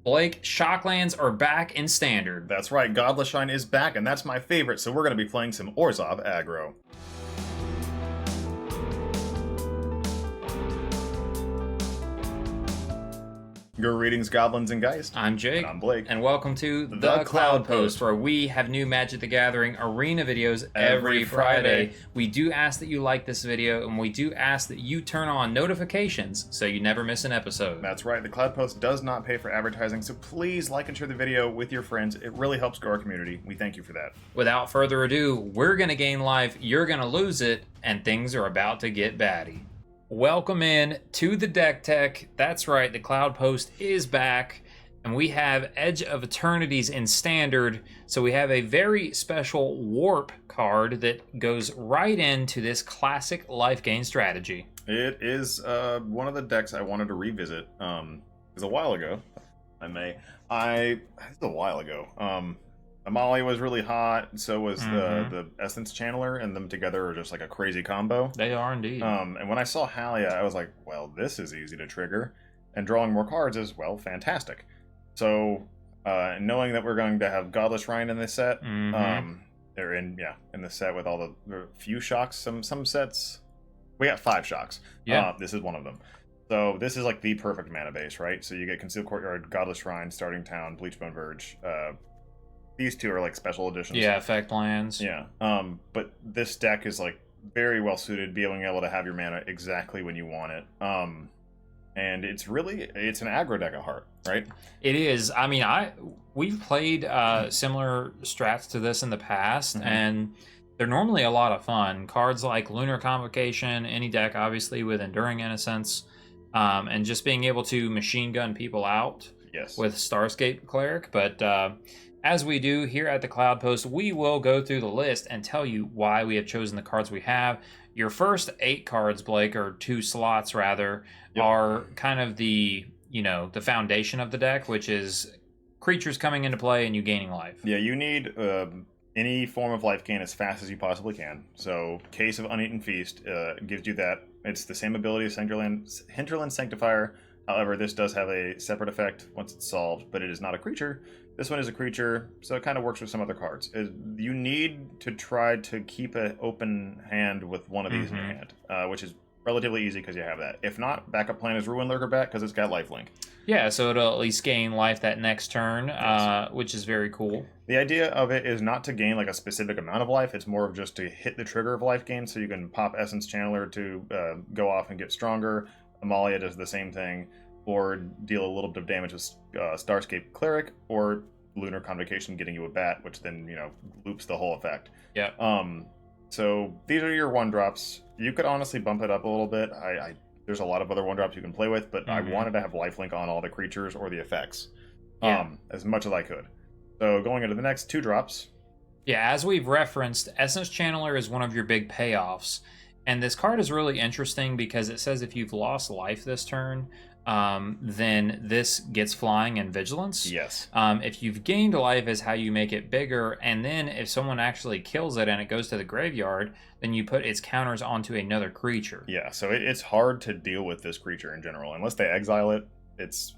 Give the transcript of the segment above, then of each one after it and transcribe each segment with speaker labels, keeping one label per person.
Speaker 1: Blake, Shocklands are back in Standard.
Speaker 2: That's right, Godless Shrine is back, and that's my favorite, so we're going to be playing some Orzhov Aggro. Greetings, goblins and geist.
Speaker 1: I'm Jake.
Speaker 2: And I'm Blake.
Speaker 1: And welcome to the Cloudpost, where we have new Magic the Gathering arena videos every Friday. We do ask that you like this video, and we do ask that you turn on notifications so you never miss an episode.
Speaker 2: That's right, the Cloudpost does not pay for advertising, so please like and share the video with your friends. It really helps grow our community. We thank you for that.
Speaker 1: Without further ado, we're going to gain life, you're going to lose it, and things are about to get batty. Welcome in to the deck tech. That's right, the Cloudpost is back, and we have Edge of Eternities in Standard. So we have a very special Warp card that goes right into this classic life gain strategy. It
Speaker 2: is one of the decks I wanted to revisit. It was a while ago. It's a while ago. Amalia was really hot, so was the Essence Channeler, and them together are just like a crazy combo.
Speaker 1: They are indeed.
Speaker 2: And when I saw Halia, I was like, well, this is easy to trigger, and drawing more cards is, well, fantastic. So, knowing that we're going to have Godless Shrine in this set, they're in the set with all the few shocks, some sets, we got 5 shocks.
Speaker 1: Yeah.
Speaker 2: This is one of them. So this is like the perfect mana base, right? So you get Concealed Courtyard, Godless Shrine, Starting Town, Bleachbone Verge. These two are like special editions.
Speaker 1: Yeah, effect plans.
Speaker 2: Yeah. But this deck is like very well suited, being able to have your mana exactly when you want it. And it's an aggro deck at heart, right?
Speaker 1: It is. I mean, we've played similar strats to this in the past, and they're normally a lot of fun. Cards like Lunar Convocation, any deck obviously with Enduring Innocence, and just being able to machine gun people out with Starscape Cleric. But as we do here at the Cloudpost, we will go through the list and tell you why we have chosen the cards we have. Your first 8 cards, Blake, or 2 slots rather, are kind of the foundation of the deck, which is creatures coming into play and you gaining life.
Speaker 2: Yeah, you need any form of life gain as fast as you possibly can. So Case of Uneaten Feast gives you that. It's the same ability as Hinterland Sanctifier. However, this does have a separate effect once it's solved, but it is not a creature. This one is a creature, so it kind of works with some other cards. You need to try to keep an open hand with one of these in your hand, which is relatively easy because you have that. If not, backup plan is Ruin Lurker Bat because it's got lifelink.
Speaker 1: Yeah, so it'll at least gain life that next turn, which is very cool.
Speaker 2: The idea of it is not to gain like a specific amount of life. It's more of just to hit the trigger of life gain, so you can pop Essence Channeler to go off and get stronger. Amalia does the same thing, or deal a little bit of damage with Starscape Cleric, or Lunar Convocation getting you a bat, which then, loops the whole effect.
Speaker 1: Yeah.
Speaker 2: So these are your 1-drops. You could honestly bump it up a little bit. There's a lot of other 1-drops you can play with, but I wanted to have lifelink on all the creatures or the effects as much as I could. So going into the next 2 drops.
Speaker 1: Yeah, as we've referenced, Essence Channeler is one of your big payoffs. And this card is really interesting because it says if you've lost life this turn, then this gets flying and vigilance.
Speaker 2: Yes.
Speaker 1: If you've gained life is how you make it bigger, and then if someone actually kills it and it goes to the graveyard, then you put its counters onto another creature.
Speaker 2: Yeah, so it's hard to deal with this creature in general. Unless they exile it, it's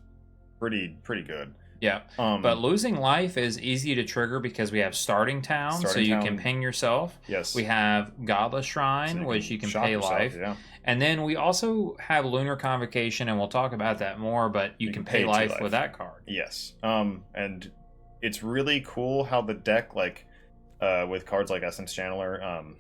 Speaker 2: pretty good.
Speaker 1: Yeah, but losing life is easy to trigger because we have Starting Town, so you can ping yourself.
Speaker 2: Yes.
Speaker 1: We have Godless Shrine, which you can pay life.
Speaker 2: Yeah.
Speaker 1: And then we also have Lunar Convocation, and we'll talk about that more, but you can pay life with that card.
Speaker 2: Yes. And it's really cool how the deck, like, with cards like Essence Channeler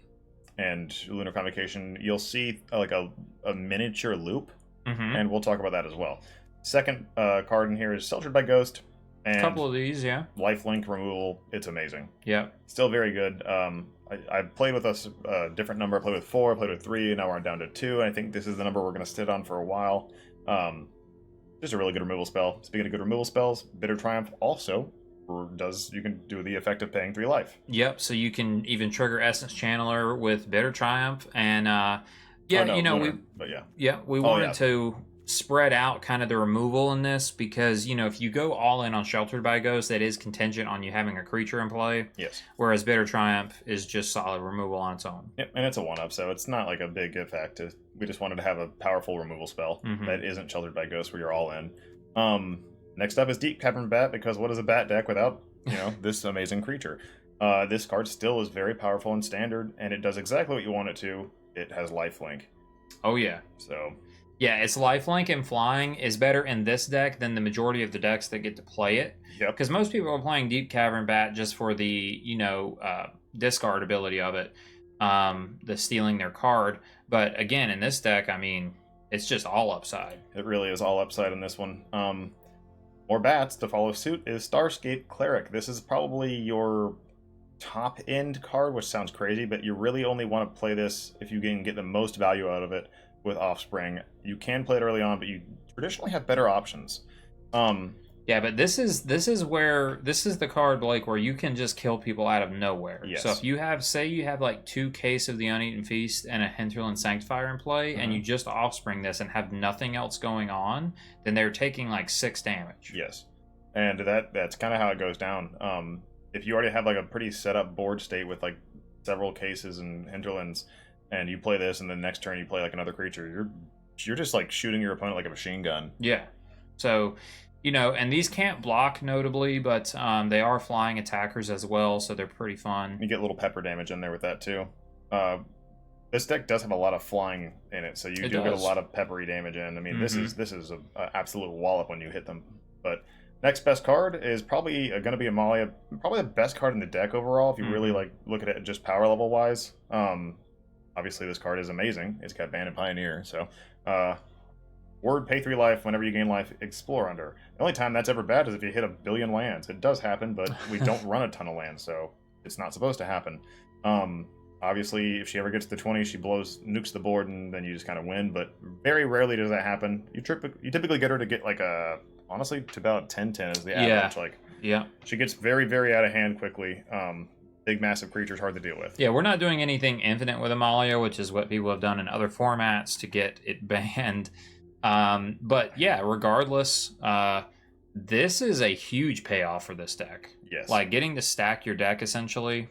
Speaker 2: and Lunar Convocation, you'll see like a miniature loop, and we'll talk about that as well. Second card in here is Sheltered by Ghost. And
Speaker 1: a couple of these, yeah.
Speaker 2: Lifelink removal, it's amazing.
Speaker 1: Yeah.
Speaker 2: Still very good. I played with a different number. I played with 4, I played with 3, and now we're down to 2. I think this is the number we're going to sit on for a while. Just a really good removal spell. Speaking of good removal spells, Bitter Triumph also you can do the effect of paying 3 life.
Speaker 1: Yep, so you can even trigger Essence Channeler with Bitter Triumph, and
Speaker 2: Lunar,
Speaker 1: we wanted to spread out kind of the removal in this because, if you go all in on Sheltered by Ghost, that is contingent on you having a creature in play.
Speaker 2: Yes.
Speaker 1: Whereas Bitter Triumph is just solid removal on its own.
Speaker 2: Yep, and it's a 1-up, so it's not like a big effect. We just wanted to have a powerful removal spell that isn't Sheltered by Ghost where you're all in. Next up is Deep Cavern Bat, because what is a bat deck without, this amazing creature? This card still is very powerful in Standard, and it does exactly what you want it to. It has lifelink.
Speaker 1: Oh, yeah.
Speaker 2: So...
Speaker 1: yeah, its lifelink and flying is better in this deck than the majority of the decks that get to play it.
Speaker 2: Yep.
Speaker 1: Because most people are playing Deep Cavern Bat just for the, discard ability of it, the stealing their card. But again, in this deck, I mean, it's just all upside.
Speaker 2: It really is all upside in this one. More bats to follow suit is Starscape Cleric. This is probably your top end card, which sounds crazy, but you really only want to play this if you can get the most value out of it with Offspring. You can play it early on, but you traditionally have better options.
Speaker 1: Yeah, but this is the card, Blake, where you can just kill people out of nowhere.
Speaker 2: Yes.
Speaker 1: So if you have, say you have like 2 Case of the Uneaten Feast and a Hinterland Sanctifier in play, and you just Offspring this and have nothing else going on, then they're taking like 6 damage.
Speaker 2: Yes. And that's kind of how it goes down. If you already have like a pretty set up board state with like several Cases and Hinterlands, and you play this, and the next turn you play like another creature, you're just like shooting your opponent like a machine gun. Yeah.
Speaker 1: So, and these can't block notably, but they are flying attackers as well, so they're pretty fun.
Speaker 2: You get a little pepper damage in there with that too. This deck does have a lot of flying in it, so you do get a lot of peppery damage in. I mean, this is an absolute wallop when you hit them. But next best card is probably going to be Amalia, probably the best card in the deck overall if you really like look at it just power level wise. Obviously, this card is amazing. It's got Banded Pioneer. So, word, pay 3 life. Whenever you gain life, explore under. The only time that's ever bad is if you hit 1 billion lands. It does happen, but we don't run a ton of lands, so it's not supposed to happen. Obviously, if she ever gets to 20, she nukes the board, and then you just kind of win. But very rarely does that happen. You typically get her to get like honestly, to about 10-10 is the average. She gets very, very out of hand quickly. Big, massive creatures hard to deal with.
Speaker 1: Yeah, we're not doing anything infinite with Amalia, which is what people have done in other formats to get it banned. But yeah, regardless, this is a huge payoff for this deck.
Speaker 2: Yes.
Speaker 1: Like getting to stack your deck essentially,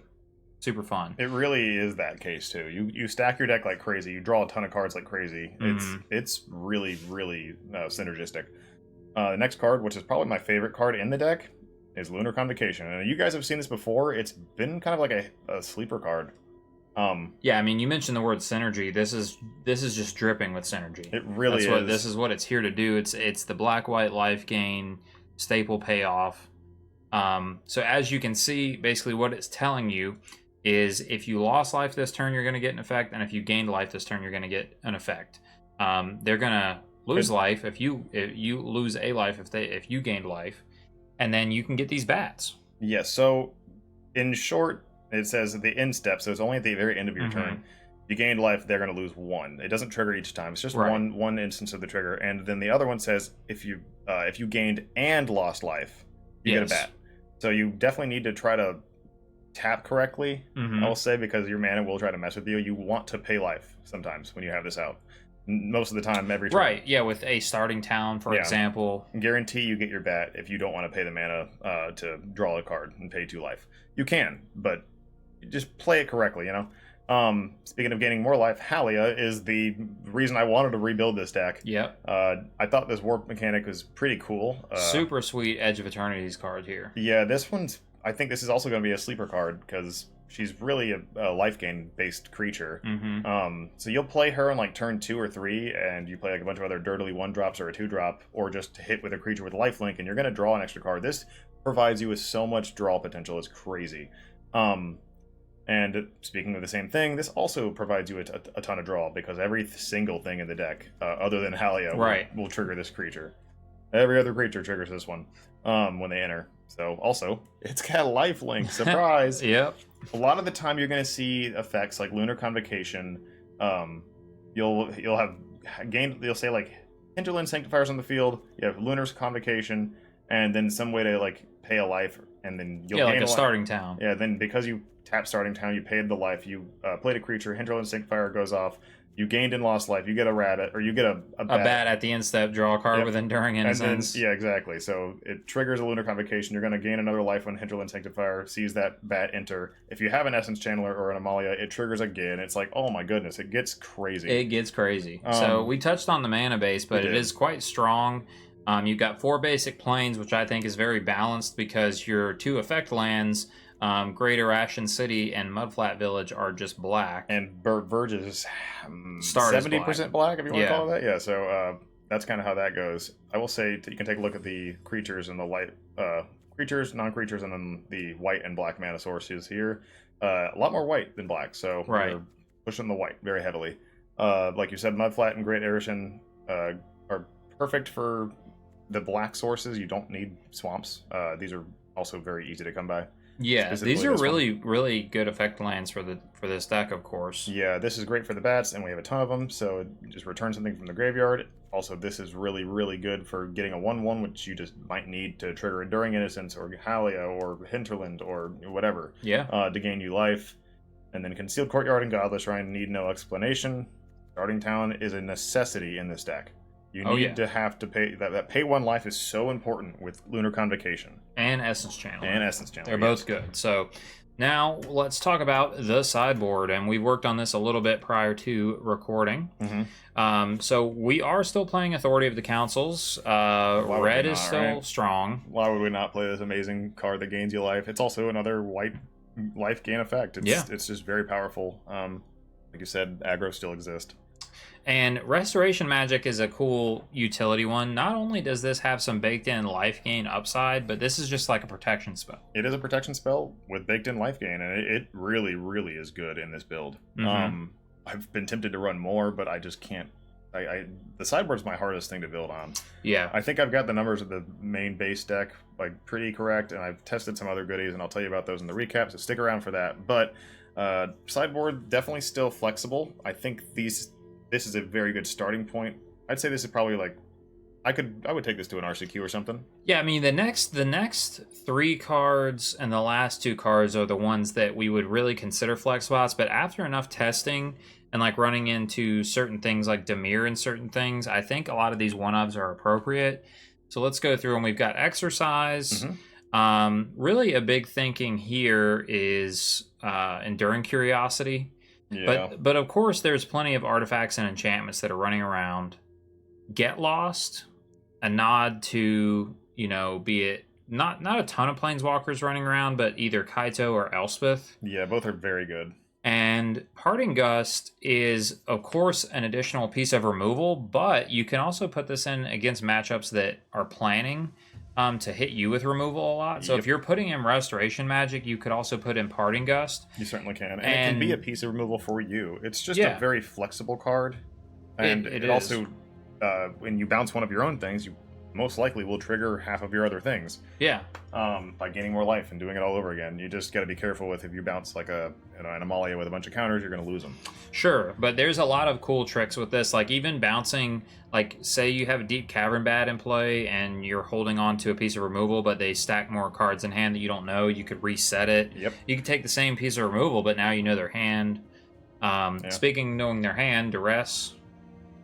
Speaker 1: super fun.
Speaker 2: It really is that case too. You stack your deck like crazy. You draw a ton of cards like crazy. It's really, really synergistic. The next card, which is probably my favorite card in the deck, is Lunar Convocation. And you guys have seen this before. It's been kind of like a sleeper card.
Speaker 1: Yeah, I mean, you mentioned the word synergy. This is just dripping with synergy.
Speaker 2: It really is.
Speaker 1: This is what it's here to do. It's the black-white life gain staple payoff. So as you can see, basically what it's telling you is if you lost life this turn, you're going to get an effect, and if you gained life this turn, you're going to get an effect. They're going to lose life if you lose a life if you gained life, and then you can get these bats.
Speaker 2: Yes. So in short, it says at the end step, so it's only at the very end of your turn. You gained life, they're going to lose 1. It doesn't trigger each time. It's just one instance of the trigger. And then the other one says if you gained and lost life, you get a bat. So you definitely need to try to tap correctly, I will say, because your mana will try to mess with you. You want to pay life sometimes when you have this out. Most of the time, every turn.
Speaker 1: Right, yeah, with a starting town, for example.
Speaker 2: Guarantee you get your bat if you don't want to pay the mana to draw a card and pay 2 life. You can, but just play it correctly, Speaking of gaining more life, Halia is the reason I wanted to rebuild this deck.
Speaker 1: Yep.
Speaker 2: I thought this warp mechanic was pretty cool.
Speaker 1: Super sweet Edge of Eternities card here.
Speaker 2: Yeah, I think this is also going to be a sleeper card because she's really a life gain based creature. So you'll play her on like turn 2 or 3, and you play like a bunch of other dirtily 1-drops or a 2-drop, or just hit with a creature with lifelink, and you're going to draw an extra card. This provides you with so much draw potential. It's crazy. And speaking of the same thing, this also provides you a ton of draw, because every single thing in the deck, other than Halia, will trigger this creature. Every other creature triggers this one when they enter. So also, it's got lifelink. Surprise!
Speaker 1: Yep.
Speaker 2: A lot of the time, you're going to see effects like Lunar Convocation. You'll say like Hinterland Sanctifiers on the field. You have Lunar's Convocation, and then some way to like pay a life, and then you'll gain
Speaker 1: like a starting town.
Speaker 2: Yeah, then because you tap starting town, you paid the life, you played a creature, Hinterland Sanctifier goes off, you gained and lost life, you get a rabbit, or you get a bat
Speaker 1: at the end step, draw a card with Enduring Innocence.
Speaker 2: Yeah, exactly. So it triggers a Lunar Convocation. You're going to gain another life when Hinterland Sanctifier sees that bat enter. If you have an Essence Channeler or an Amalia, it triggers again. It's like, oh my goodness, it gets crazy.
Speaker 1: So we touched on the mana base, but it is quite strong. You've got 4 basic planes, which I think is very balanced because your 2 effect lands, Greater Ashen City and Mudflat Village, are just black.
Speaker 2: And Verge is
Speaker 1: Start is
Speaker 2: 70% black, if you want to
Speaker 1: Yeah.
Speaker 2: call it that. Yeah, so that's kind of how that goes. I will say you can take a look at the creatures and the light creatures, non-creatures, and then the white and black mana sources here. A lot more white than black, so
Speaker 1: Right.
Speaker 2: we're pushing the white very heavily. Like you said, Mudflat and Great Erishan are perfect for the black sources. You don't need swamps. These are also very easy to come by.
Speaker 1: Yeah,
Speaker 2: Specifically
Speaker 1: these are
Speaker 2: this one.
Speaker 1: really good effect lands for this deck, of course.
Speaker 2: Yeah, this is great for the bats, and we have a ton of them, so just return something from the graveyard. Also, this is really good for getting a 1/1, which you just might need to trigger Enduring Innocence, or Halia, or Hinterland, or whatever,
Speaker 1: Yeah.
Speaker 2: to gain you life. And then Concealed Courtyard and Godless Shrine need no explanation. Starting Town is a necessity in this deck. You need to have to pay... That pay 1 life is so important with Lunar Convocation.
Speaker 1: And Essence Channel.
Speaker 2: They're
Speaker 1: both good. So now let's talk about the sideboard, and we worked on this a little bit prior to recording. So we are still playing Authority of the Councils. Red is still strong.
Speaker 2: Why would we not play this amazing card that gains you life? It's also another white life gain effect. It's just very powerful. Like you said, aggro still exists.
Speaker 1: And Restoration Magic is a cool utility one. Not only does this have some baked-in life gain upside, but this is just like a protection spell.
Speaker 2: It is a protection spell with baked-in life gain, and it really is good in this build. I've been tempted to run more, but I just can't. The sideboard's my hardest thing to build on.
Speaker 1: Yeah.
Speaker 2: I think I've got the numbers of the main base deck like pretty correct, and I've tested some other goodies, and I'll tell you about those in the recap, so stick around for that. But sideboard definitely still flexible. I think this is a very good starting point. I'd say this is probably like I would take this to an RCQ or something.
Speaker 1: Yeah, I mean the next 3 cards and the last 2 cards are the ones that we would really consider flex spots, but after enough testing and like running into certain things like Dimir and certain things, I think a lot of these 1-ofs are appropriate. So let's go through them. We've got Exercise. Really a big thinking here is Enduring Curiosity.
Speaker 2: Yeah.
Speaker 1: But of course, there's plenty of artifacts and enchantments that are running around. Get Lost, a nod to, be it not a ton of planeswalkers running around, but either Kaito or Elspeth.
Speaker 2: Yeah, both are very good.
Speaker 1: And Parting Gust is, of course, an additional piece of removal, but you can also put this in against matchups that are planning to hit you with removal a lot. So if you're putting in Restoration Magic, you could also put in Parting Gust.
Speaker 2: You certainly can. And it can be a piece of removal for you. It's just a very flexible card. And it also, when you bounce one of your own things, you most likely will trigger half of your other things.
Speaker 1: Yeah.
Speaker 2: By gaining more life and doing it all over again. You just got to be careful with if you bounce like an Amalia with a bunch of counters, you're going to lose them.
Speaker 1: Sure, but there's a lot of cool tricks with this. Like even bouncing, like say you have a Deep Cavern Bat in play and you're holding on to a piece of removal, but they stack more cards in hand that you don't know. You could reset it.
Speaker 2: Yep.
Speaker 1: You could take the same piece of removal, but now you know their hand. Speaking of knowing their hand, Duress.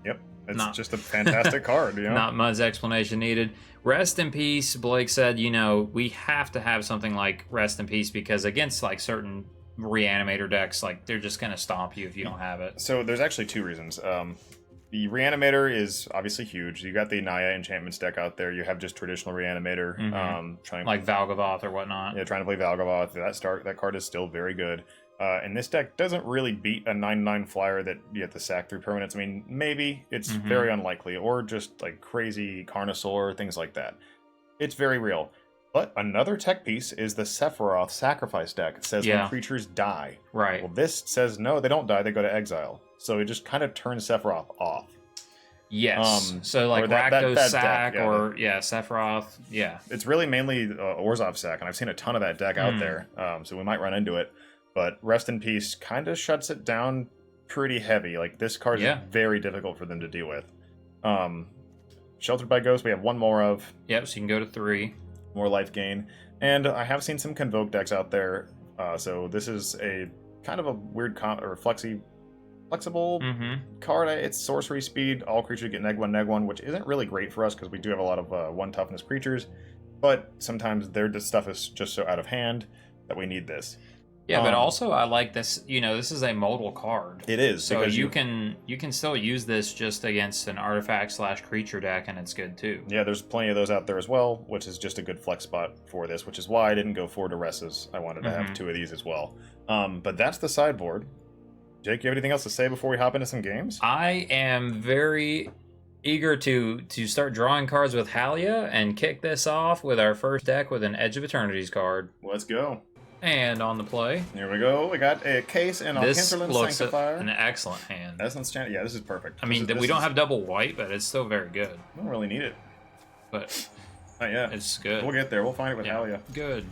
Speaker 2: Yep. It's just a fantastic card,
Speaker 1: Not much explanation needed. Rest in Peace, Blake said, we have to have something like Rest in Peace because against like certain Reanimator decks, like they're just going to stomp you if you don't have it.
Speaker 2: So there's actually 2 reasons. The Reanimator is obviously huge. You got the Naya enchantments deck out there. You have just traditional Reanimator. Trying
Speaker 1: like Valgavoth or whatnot.
Speaker 2: Yeah, trying to play Valgavoth. That card is still very good. And this deck doesn't really beat a 9/9 flyer that you have to sack through permanents. I mean, maybe. It's very unlikely. Or just like crazy Carnosaur, things like that. It's very real. But another tech piece is the Sephiroth Sacrifice deck. It says when creatures die.
Speaker 1: Right.
Speaker 2: Well, this says no, they don't die, they go to exile. So it just kind of turns Sephiroth off.
Speaker 1: Yes. So like Rakdos Sack deck, or Sephiroth. Yeah.
Speaker 2: It's really mainly Orzhov Sack, and I've seen a ton of that deck out there. So we might run into it. But Rest in Peace kind of shuts it down pretty heavy. Like this card is very difficult for them to deal with. Sheltered by Ghost, we have 1 more of.
Speaker 1: Yep, so you can go to 3.
Speaker 2: More life gain. And I have seen some Convoke decks out there. So this is a kind of a weird flexible card. It's sorcery speed. All creatures get -1/-1, which isn't really great for us because we do have a lot of 1 toughness creatures. But sometimes their stuff is just so out of hand that we need this.
Speaker 1: Yeah, but also I like this. You know, this is a modal card.
Speaker 2: It is,
Speaker 1: so
Speaker 2: because
Speaker 1: you can still use this just against an artifact / creature deck, and it's good too.
Speaker 2: Yeah, there's plenty of those out there as well, which is just a good flex spot for this, which is why I didn't go 4 Duresses. I wanted to have 2 of these as well. But that's the sideboard. Jake, you have anything else to say before we hop into some games?
Speaker 1: I am very eager to start drawing cards with Halia and kick this off with our first deck with an Edge of Eternities card.
Speaker 2: Let's go.
Speaker 1: And on the play,
Speaker 2: here we go. We got a case and a Hinterland Sanctifier.
Speaker 1: An excellent hand.
Speaker 2: Yeah, this is perfect.
Speaker 1: I mean, we don't have double white, but it's still very good.
Speaker 2: We don't really need it.
Speaker 1: But
Speaker 2: not yet.
Speaker 1: It's good.
Speaker 2: We'll get there. We'll find it with Halia.
Speaker 1: Good.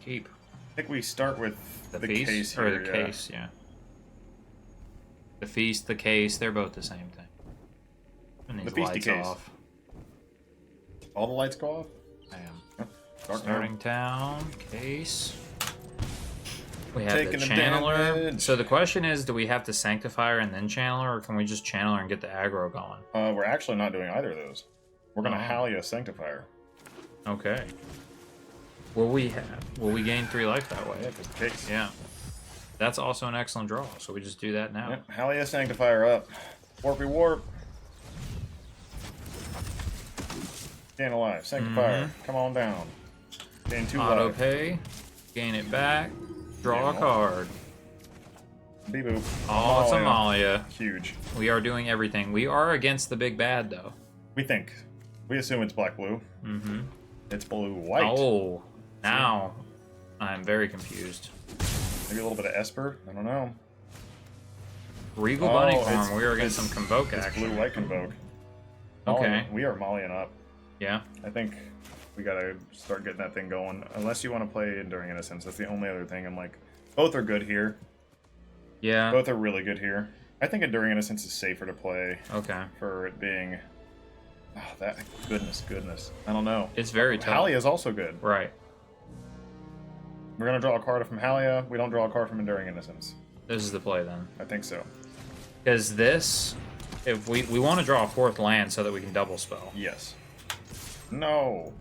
Speaker 1: Keep.
Speaker 2: I think we start with the case here.
Speaker 1: Or the case, yeah. The feast, the case, they're both the same thing. And these
Speaker 2: the feasty
Speaker 1: lights
Speaker 2: case.
Speaker 1: off.
Speaker 2: All the lights go off?
Speaker 1: Damn.
Speaker 2: Yep.
Speaker 1: Starting town, case. We have
Speaker 2: Taking
Speaker 1: the
Speaker 2: the
Speaker 1: channeler.
Speaker 2: damage.
Speaker 1: So the question is, do we have to sanctifier and then channeler, or can we just channeler and get the aggro going?
Speaker 2: We're actually not doing either of those. We're gonna Halia Sanctifier.
Speaker 1: Okay. Will we gain 3 life that way?
Speaker 2: Yeah, it's a case.
Speaker 1: Yeah. That's also an excellent draw, so we just do that now.
Speaker 2: Yep. Halia Sanctifier up. Warpy warp. Gain a life. Sanctifier. Come on down. Gain 2
Speaker 1: Auto
Speaker 2: life.
Speaker 1: pay. Gain it back. Draw a card.
Speaker 2: Beboop.
Speaker 1: Oh, it's Amalia.
Speaker 2: Huge.
Speaker 1: We are doing everything. We are against the big bad, though.
Speaker 2: We think. We assume it's black-blue.
Speaker 1: Mm-hmm.
Speaker 2: It's blue-white.
Speaker 1: Oh, now I'm very confused.
Speaker 2: Maybe a little bit of Esper? I don't know.
Speaker 1: Regal Bunny Farm. We are against some Convoke action.
Speaker 2: Blue-white Convoke.
Speaker 1: Okay.
Speaker 2: We are Mollying up.
Speaker 1: Yeah.
Speaker 2: I think we gotta start getting that thing going. Unless you want to play Enduring Innocence. That's the only other thing. I'm like, both are good here.
Speaker 1: Yeah.
Speaker 2: Both are really good here. I think Enduring Innocence is safer to play.
Speaker 1: Okay.
Speaker 2: For it being... Oh, that... Goodness. I don't know.
Speaker 1: It's very tough.
Speaker 2: Halia is also good.
Speaker 1: Right.
Speaker 2: We're gonna draw a card from Halia. We don't draw a card from Enduring Innocence.
Speaker 1: This is the play, then.
Speaker 2: I think so.
Speaker 1: Because this... If we want to draw a 4th land so that we can double spell.
Speaker 2: Yes. No.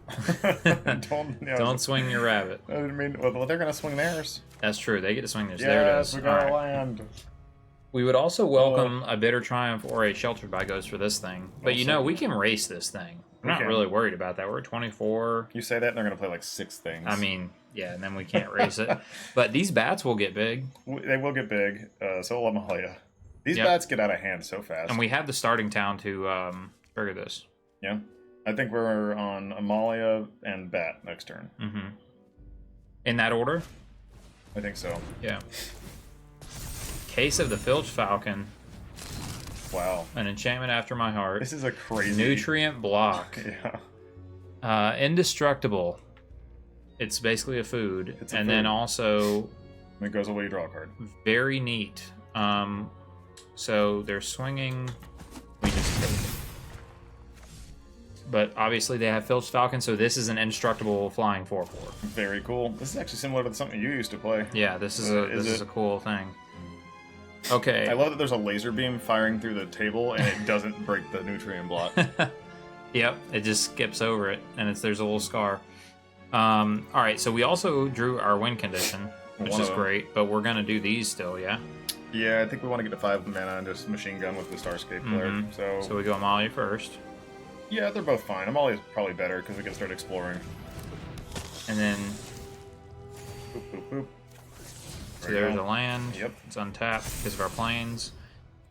Speaker 1: Don't swing your rabbit.
Speaker 2: I didn't mean. Well, they're gonna swing theirs.
Speaker 1: That's true. They get to swing theirs.
Speaker 2: Yes,
Speaker 1: there it is.
Speaker 2: we got
Speaker 1: All
Speaker 2: a land.
Speaker 1: We would also welcome a Bitter Triumph or a Sheltered by Ghost for this thing. But you know, we can race this thing. We're not really worried about that. We're at 24.
Speaker 2: You say that, and they're gonna play like 6 things.
Speaker 1: I mean, yeah, and then we can't race it. But these bats will get big.
Speaker 2: They will get big. So will Amalia. These bats get out of hand so fast.
Speaker 1: And we have the starting town to trigger this.
Speaker 2: Yeah. I think we're on Amalia and Bat next turn.
Speaker 1: Mm-hmm. In that order?
Speaker 2: I think so.
Speaker 1: Yeah. Case of the Filch Falcon.
Speaker 2: Wow.
Speaker 1: An enchantment after my heart.
Speaker 2: This is a crazy...
Speaker 1: Nutrient block.
Speaker 2: Yeah.
Speaker 1: Indestructible. It's basically a food.
Speaker 2: It's a
Speaker 1: and
Speaker 2: food.
Speaker 1: then also...
Speaker 2: When it goes away, you draw a card.
Speaker 1: Very neat. So they're swinging. We just take it. But obviously they have Filch Falcon, so this is an indestructible flying 4/4.
Speaker 2: Very cool. This is actually similar to something you used to play.
Speaker 1: Yeah, this is a cool thing. Okay.
Speaker 2: I love that there's a laser beam firing through the table and it doesn't break the nutrient block.
Speaker 1: Yep, it just skips over it, and there's a little scar. All right, so we also drew our win condition, which is great, but we're gonna do these still, yeah.
Speaker 2: Yeah, I think we want to get to 5 mana and just machine gun with the Starscape player.
Speaker 1: So we go Amalia first.
Speaker 2: Yeah, they're both fine. Amalia's probably better because we can start exploring.
Speaker 1: And then...
Speaker 2: Boop, boop, boop.
Speaker 1: So there's a land.
Speaker 2: Yep.
Speaker 1: It's untapped because of our planes.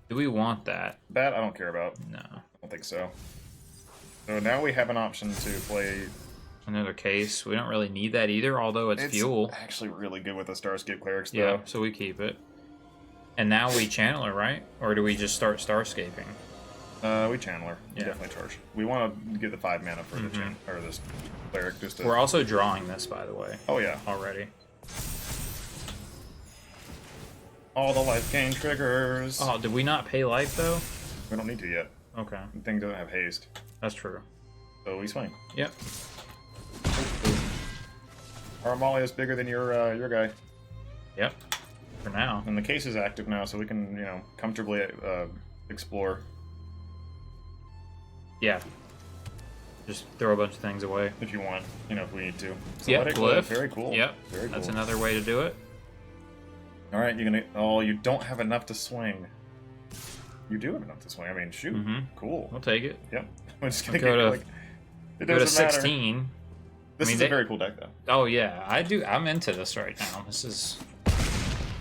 Speaker 1: Do we want that?
Speaker 2: That I don't care about.
Speaker 1: No.
Speaker 2: I don't think so. So now we have an option to play...
Speaker 1: Another case. We don't really need that either, although it's fuel.
Speaker 2: It's actually really good with the Starscape Clerics, though.
Speaker 1: Yeah, so we keep it. And now we channel it, right? Or do we just start Starscaping?
Speaker 2: We Channeler.
Speaker 1: Yeah.
Speaker 2: Definitely charge. We want to get the 5 mana for this Cleric. Just to...
Speaker 1: We're also drawing this, by the way.
Speaker 2: Oh, yeah.
Speaker 1: Already.
Speaker 2: All the life gain triggers.
Speaker 1: Oh, did we not pay life, though?
Speaker 2: We don't need to yet.
Speaker 1: Okay.
Speaker 2: The thing doesn't have haste.
Speaker 1: That's true.
Speaker 2: So we swing.
Speaker 1: Yep.
Speaker 2: Our Amalia is bigger than your guy.
Speaker 1: Yep. For now.
Speaker 2: And the case is active now, so we can, comfortably explore.
Speaker 1: Yeah. Just throw a bunch of things away.
Speaker 2: If you want, if we need to.
Speaker 1: Yep,
Speaker 2: Athletic
Speaker 1: glyph.
Speaker 2: Very cool.
Speaker 1: Yep.
Speaker 2: Very cool.
Speaker 1: That's another way to do it.
Speaker 2: All right, you're gonna. Oh, you don't have enough to swing. You do have enough to swing. I mean, shoot, cool.
Speaker 1: We'll take it.
Speaker 2: Yep. I'm just gonna
Speaker 1: Go to,
Speaker 2: like. It
Speaker 1: go to
Speaker 2: doesn't matter.
Speaker 1: 16.
Speaker 2: This is a very cool deck, though.
Speaker 1: Oh yeah, I'm into this right now. This is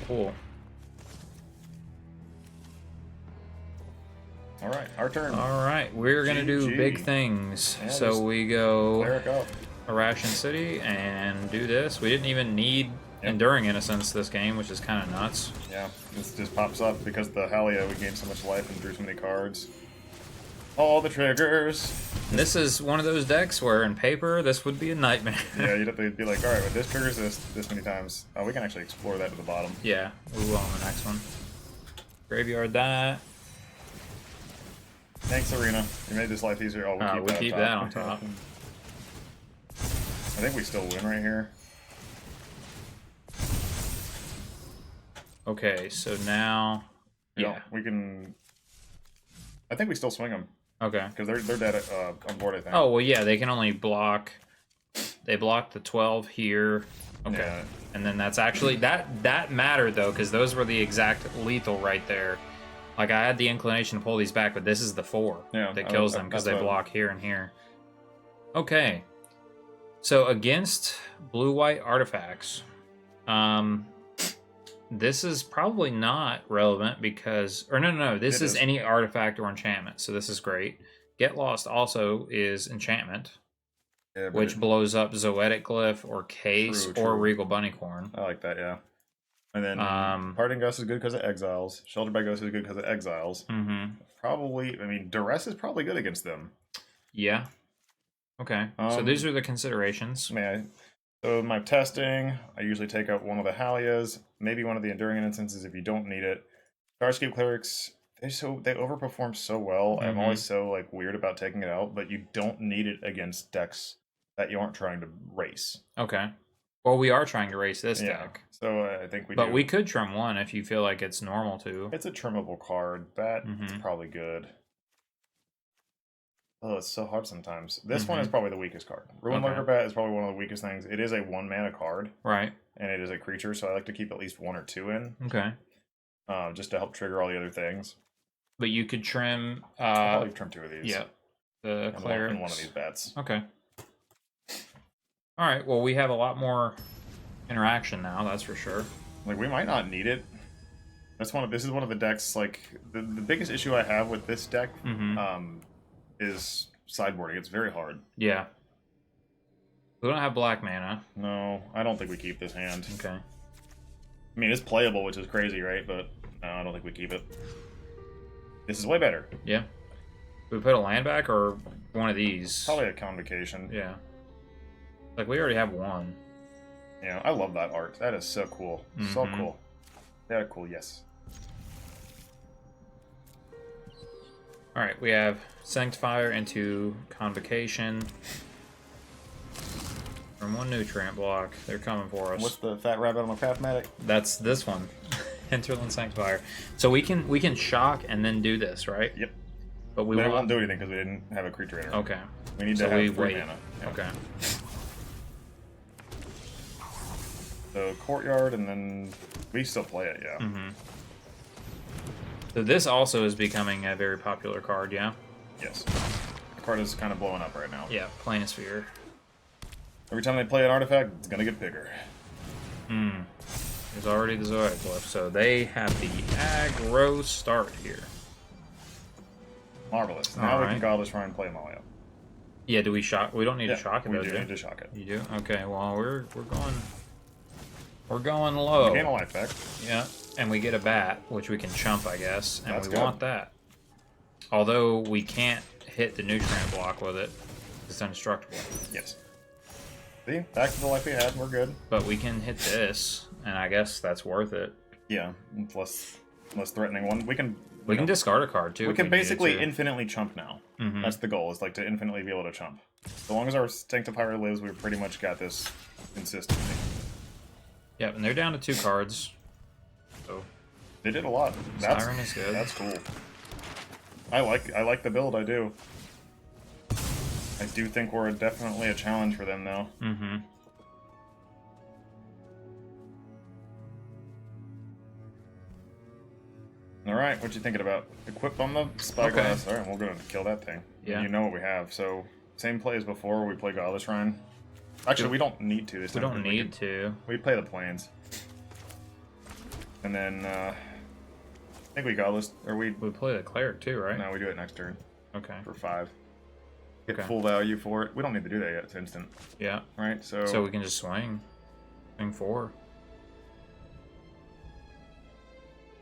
Speaker 1: cool.
Speaker 2: All right, our turn.
Speaker 1: All right, we're gonna do big things. Yeah, so we go Irration City and do this. We didn't even need Enduring Innocence this game, which is kind of nuts.
Speaker 2: Yeah, this just pops up because the Halia, we gained so much life and drew so many cards. All the triggers.
Speaker 1: And this is one of those decks where in paper this would be a nightmare.
Speaker 2: Yeah, you'd have to be like, all right, but this triggers this many times. Oh, we can actually explore that to the bottom.
Speaker 1: Yeah, we will on the next one. Graveyard that.
Speaker 2: Thanks, Arena. You made this life easier. Oh, we keep
Speaker 1: that on top.
Speaker 2: I think we still win right here.
Speaker 1: Okay, so now,
Speaker 2: we can. I think we still swing them.
Speaker 1: Okay,
Speaker 2: because they're dead on board. I think.
Speaker 1: Oh well, yeah, they can only block. They block the 12 here. Okay, yeah. And then that's actually that mattered though, because those were the exact lethal right there. Like I had the inclination to pull these back, but this is the 4 that kills them because they block here and here. Okay, so against blue-white artifacts, this is probably not relevant because, or no, this is any artifact or enchantment, so this is great. Get Lost also is enchantment, which blows up Zoetic Glyph or Case or Regal Bunnycorn.
Speaker 2: I like that, yeah. And then Parting Gust is good because of exiles. Shelter by Ghost is good because of exiles. Probably, I mean, Duress is probably good against them.
Speaker 1: Yeah. Okay, so these are the considerations.
Speaker 2: So my testing, I usually take out one of the Halias, maybe one of the Enduring Instances if you don't need it. Starscape Clerics, they overperform so well. I'm always so like weird about taking it out, but you don't need it against decks that you aren't trying to race.
Speaker 1: Okay. Well, we are trying to race this deck.
Speaker 2: So I think we
Speaker 1: But we could trim one if you feel like it's normal to.
Speaker 2: It's a trimmable card. That's probably good. Oh, it's so hard sometimes. This one is probably the weakest card. Ruin Lurker Bat is probably one of the weakest things. It is a 1-mana card.
Speaker 1: Right.
Speaker 2: And it is a creature, so I like to keep at least 1 or 2 in.
Speaker 1: Okay.
Speaker 2: Just to help trigger all the other things.
Speaker 1: But you could trim...
Speaker 2: I'll probably trim 2 of these.
Speaker 1: Yeah. The Clerics.
Speaker 2: And one of these bats.
Speaker 1: Okay. Alright, well we have a lot more interaction now, that's for sure.
Speaker 2: Like, we might not need it. This is one of the decks, like, the biggest issue I have with this deck, is sideboarding. It's very hard.
Speaker 1: Yeah. We don't have black mana.
Speaker 2: No, I don't think we keep this hand.
Speaker 1: Okay.
Speaker 2: I mean, it's playable, which is crazy, right? But no, I don't think we keep it. This is way better.
Speaker 1: Yeah. We put a land back or one of these?
Speaker 2: Probably a Convocation.
Speaker 1: Yeah. Like, we already have one.
Speaker 2: Yeah, I love that art. That is so cool. So cool. Yeah, cool, yes.
Speaker 1: Alright, we have Sanctifier into Convocation. From one nutrient block. They're coming for us.
Speaker 2: What's the fat rabbit on the Craftmatic?
Speaker 1: That's this one. Hinterland Sanctifier. So we can shock and then do this, right?
Speaker 2: Yep.
Speaker 1: But we
Speaker 2: won't do anything because we didn't have a creature in it.
Speaker 1: Okay.
Speaker 2: We need to have 3 mana.
Speaker 1: Yeah. Okay.
Speaker 2: So Courtyard, and then we still play it, yeah.
Speaker 1: So this also is becoming a very popular card, yeah?
Speaker 2: Yes. The card is kind of blowing up right now.
Speaker 1: Yeah, Planisphere.
Speaker 2: Every time they play an artifact, it's gonna get bigger.
Speaker 1: There's already the Zoetic Glyph, so they have the aggro start here.
Speaker 2: Marvelous. Now we can Godless Shrine and play them all out.
Speaker 1: Yeah, do we shock? We don't need to shock it,
Speaker 2: we do need to shock it.
Speaker 1: You do? Okay, well, we're going low.
Speaker 2: We gain a life back.
Speaker 1: Yeah, and we get a bat, which we can chump, I guess, and we want that. Although we can't hit the nutrient block with it. It's indestructible.
Speaker 2: Yes. See? Back to the life we had. We're good.
Speaker 1: But we can hit this, and I guess that's worth it.
Speaker 2: Yeah, less threatening one. We can
Speaker 1: discard a card, too.
Speaker 2: We can basically infinitely chump now. That's the goal, is like to infinitely be able to chump. So long as our Sanctifier lives, we've pretty much got this consistently.
Speaker 1: Yep, and they're down to 2 cards. So
Speaker 2: they did a lot.
Speaker 1: Siren is good.
Speaker 2: That's cool. I like the build, I do. I do think we're definitely a challenge for them, though. All right, what you thinking about? Equip on the spyglass. All right, we'll go and kill that thing.
Speaker 1: Yeah.
Speaker 2: And you know what we have. So same play as before. We play Godless Shrine. Actually, we don't need to this time.
Speaker 1: We don't need to.
Speaker 2: We play the plains. And then I think we Godless, or we
Speaker 1: play the cleric too, right?
Speaker 2: No, we do it next turn.
Speaker 1: Okay.
Speaker 2: For 5. Get
Speaker 1: Okay.
Speaker 2: full value for it. We don't need to do that yet. It's instant.
Speaker 1: Yeah.
Speaker 2: Right.
Speaker 1: So we can just swing. Swing 4.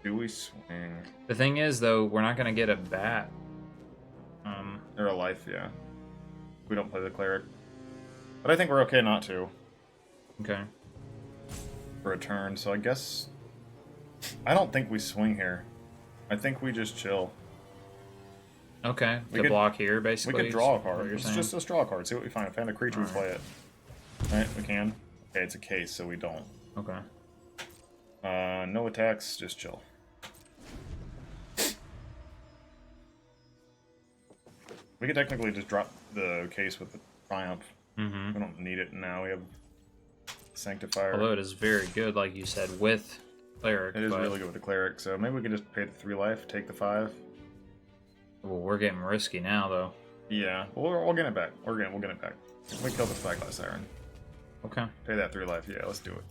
Speaker 2: Do we swing?
Speaker 1: The thing is, though, we're not gonna get a bat.
Speaker 2: Or a life, yeah. We don't play the cleric. But I think we're okay not to.
Speaker 1: Okay.
Speaker 2: For a turn, so I guess... I don't think we swing here. I think we just chill.
Speaker 1: Okay.
Speaker 2: We
Speaker 1: To
Speaker 2: could-
Speaker 1: block here, basically.
Speaker 2: We could draw a
Speaker 1: is what
Speaker 2: card.
Speaker 1: you're
Speaker 2: It's
Speaker 1: saying?
Speaker 2: just a draw card. See what we find. If we find a creature, we play it. Alright, we can. Okay, it's a case, so we don't.
Speaker 1: Okay.
Speaker 2: No attacks, just chill. We could technically just drop the case with the Triumph.
Speaker 1: Mm-hmm.
Speaker 2: We don't need it now. We have Sanctifier.
Speaker 1: Although it is very good, like you said, with cleric.
Speaker 2: It is
Speaker 1: but,
Speaker 2: really good with the cleric, so maybe we could just pay the 3 life, take the 5.
Speaker 1: Well, we're getting risky now, though.
Speaker 2: Yeah, well, we'll get it back. We'll get it back. We kill the Spyglass Siren.
Speaker 1: Okay.
Speaker 2: Pay that 3 life. Yeah, let's do it.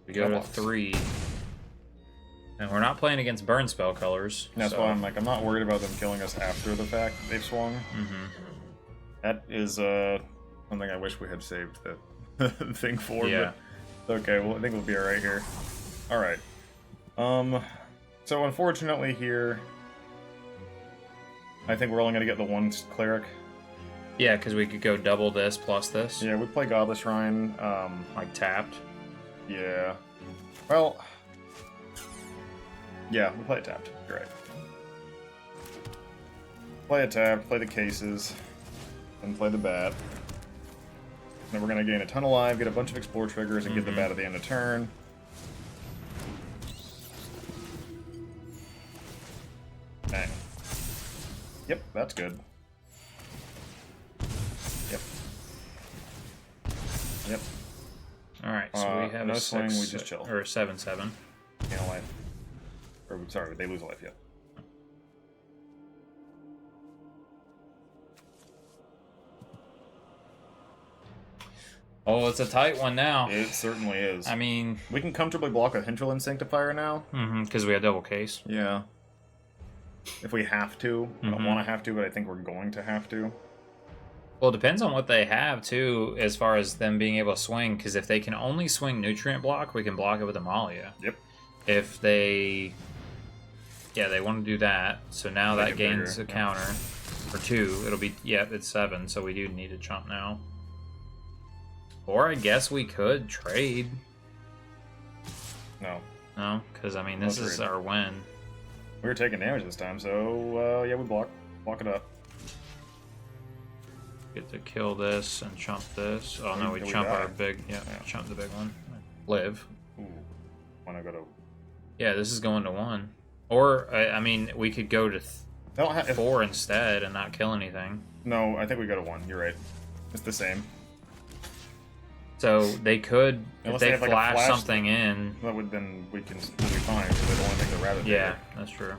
Speaker 1: We go to
Speaker 2: Blocks.
Speaker 1: 3. And we're not playing against burn spell colors.
Speaker 2: That's
Speaker 1: so.
Speaker 2: why I'm like, I'm not worried about them killing us after the fact they've swung.
Speaker 1: Mm-hmm.
Speaker 2: That is something I wish we had saved the thing for.
Speaker 1: Yeah.
Speaker 2: But okay, well, I think we'll be alright here. Alright. So unfortunately here, I think we're only going to get the 1 cleric.
Speaker 1: Yeah, because we could go double this plus this.
Speaker 2: Yeah, we play Godless Shrine.
Speaker 1: Like tapped.
Speaker 2: Yeah. Well... Yeah, we play it tapped. You're right. Play it tapped, play the cases, and play the bat. Then we're going to gain a ton of life, get a bunch of explore triggers, and get the bat at the end of turn. Bang. Yep, that's good. Yep. Yep.
Speaker 1: Alright, so we have
Speaker 2: no
Speaker 1: a
Speaker 2: swing,
Speaker 1: 6,
Speaker 2: we just chill.
Speaker 1: or a 7/7.
Speaker 2: Gain a life. Or, sorry, they lose a life, yeah.
Speaker 1: Oh, it's a tight one now.
Speaker 2: It certainly is.
Speaker 1: I mean,
Speaker 2: We can comfortably block a Hinterland Sanctifier now.
Speaker 1: because we have double case.
Speaker 2: Yeah. If we have to. I don't
Speaker 1: Mhm.
Speaker 2: want to have to, but I think we're going to have to.
Speaker 1: Well, it depends on what they have, too, as far as them being able to swing, because if they can only swing Nutrient Block, we can block it with Amalia.
Speaker 2: Yep.
Speaker 1: If they... Yeah, they want to do that, so now
Speaker 2: Make
Speaker 1: that
Speaker 2: it
Speaker 1: gains
Speaker 2: bigger,
Speaker 1: a counter. For 2, it'll be... Yeah, it's 7, so we do need to chump now. Or I guess we could trade.
Speaker 2: No.
Speaker 1: No? Because, I mean, this
Speaker 2: No
Speaker 1: is
Speaker 2: trade.
Speaker 1: our win.
Speaker 2: We were taking damage this time, so yeah, we block. Block it up.
Speaker 1: Get to kill this and chump this. Oh, no, we
Speaker 2: Did we
Speaker 1: chump
Speaker 2: die?
Speaker 1: our big... Yeah,
Speaker 2: Yeah.
Speaker 1: chump the big one. Live.
Speaker 2: Ooh. Wanna go to...
Speaker 1: Yeah, this is going to 1. Or, I mean, we could go to
Speaker 2: I don't have...
Speaker 1: 4 instead and not kill anything.
Speaker 2: No, I think we go to 1. You're right. It's the same.
Speaker 1: So they could,
Speaker 2: Unless
Speaker 1: if
Speaker 2: they
Speaker 1: they
Speaker 2: have, like, a
Speaker 1: flash
Speaker 2: flash
Speaker 1: something in.
Speaker 2: That would then we can we'll be fine because they don't want to make the rabbit
Speaker 1: Yeah,
Speaker 2: bigger.
Speaker 1: that's true.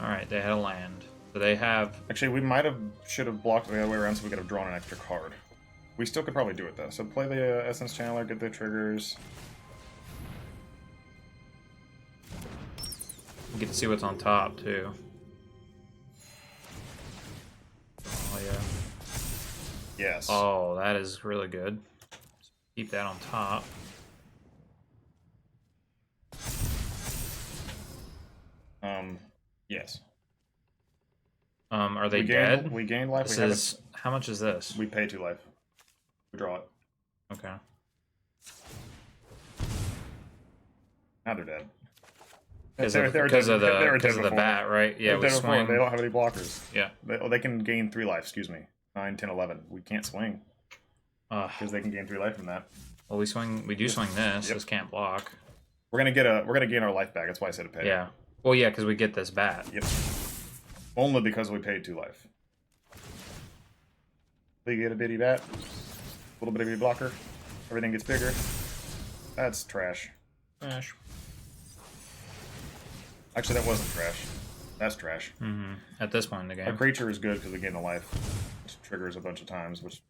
Speaker 1: Alright, they had a land. So they have...
Speaker 2: Actually, we should have blocked the other way around so we could have drawn an extra card. We still could probably do it though. So play the Essence Channeler, get the triggers.
Speaker 1: You get to see what's on top, too. Oh, yeah.
Speaker 2: Yes.
Speaker 1: Oh, that is really good. Keep that on top.
Speaker 2: Yes.
Speaker 1: Are they
Speaker 2: we
Speaker 1: dead?
Speaker 2: We gained life.
Speaker 1: This
Speaker 2: We
Speaker 1: is... How much is this?
Speaker 2: we pay 2 life. We draw it.
Speaker 1: Okay.
Speaker 2: Now they're dead.
Speaker 1: Because
Speaker 2: They were
Speaker 1: of,
Speaker 2: dead
Speaker 1: because of
Speaker 2: before- they were
Speaker 1: the,
Speaker 2: dead before.
Speaker 1: bat, right? Yeah,
Speaker 2: They were
Speaker 1: we
Speaker 2: dead before.
Speaker 1: swing.
Speaker 2: They don't have any blockers.
Speaker 1: Yeah.
Speaker 2: They can gain 3 life. Excuse me. 9, 10, 11. We can't swing because they can gain 3 life from that.
Speaker 1: Well, we swing. We do swing this.
Speaker 2: Yep.
Speaker 1: This can't block.
Speaker 2: We're gonna gain our life back. That's why I said to pay.
Speaker 1: Yeah. Well, yeah, because we get this bat.
Speaker 2: Yep. Only because we paid 2 life. We get a bitty bat. little bit of a blocker. Everything gets bigger. That's trash.
Speaker 1: Trash.
Speaker 2: Actually, that wasn't trash. That's trash.
Speaker 1: At this point in the game.
Speaker 2: A creature is good because we gain the life, which triggers a bunch of times, which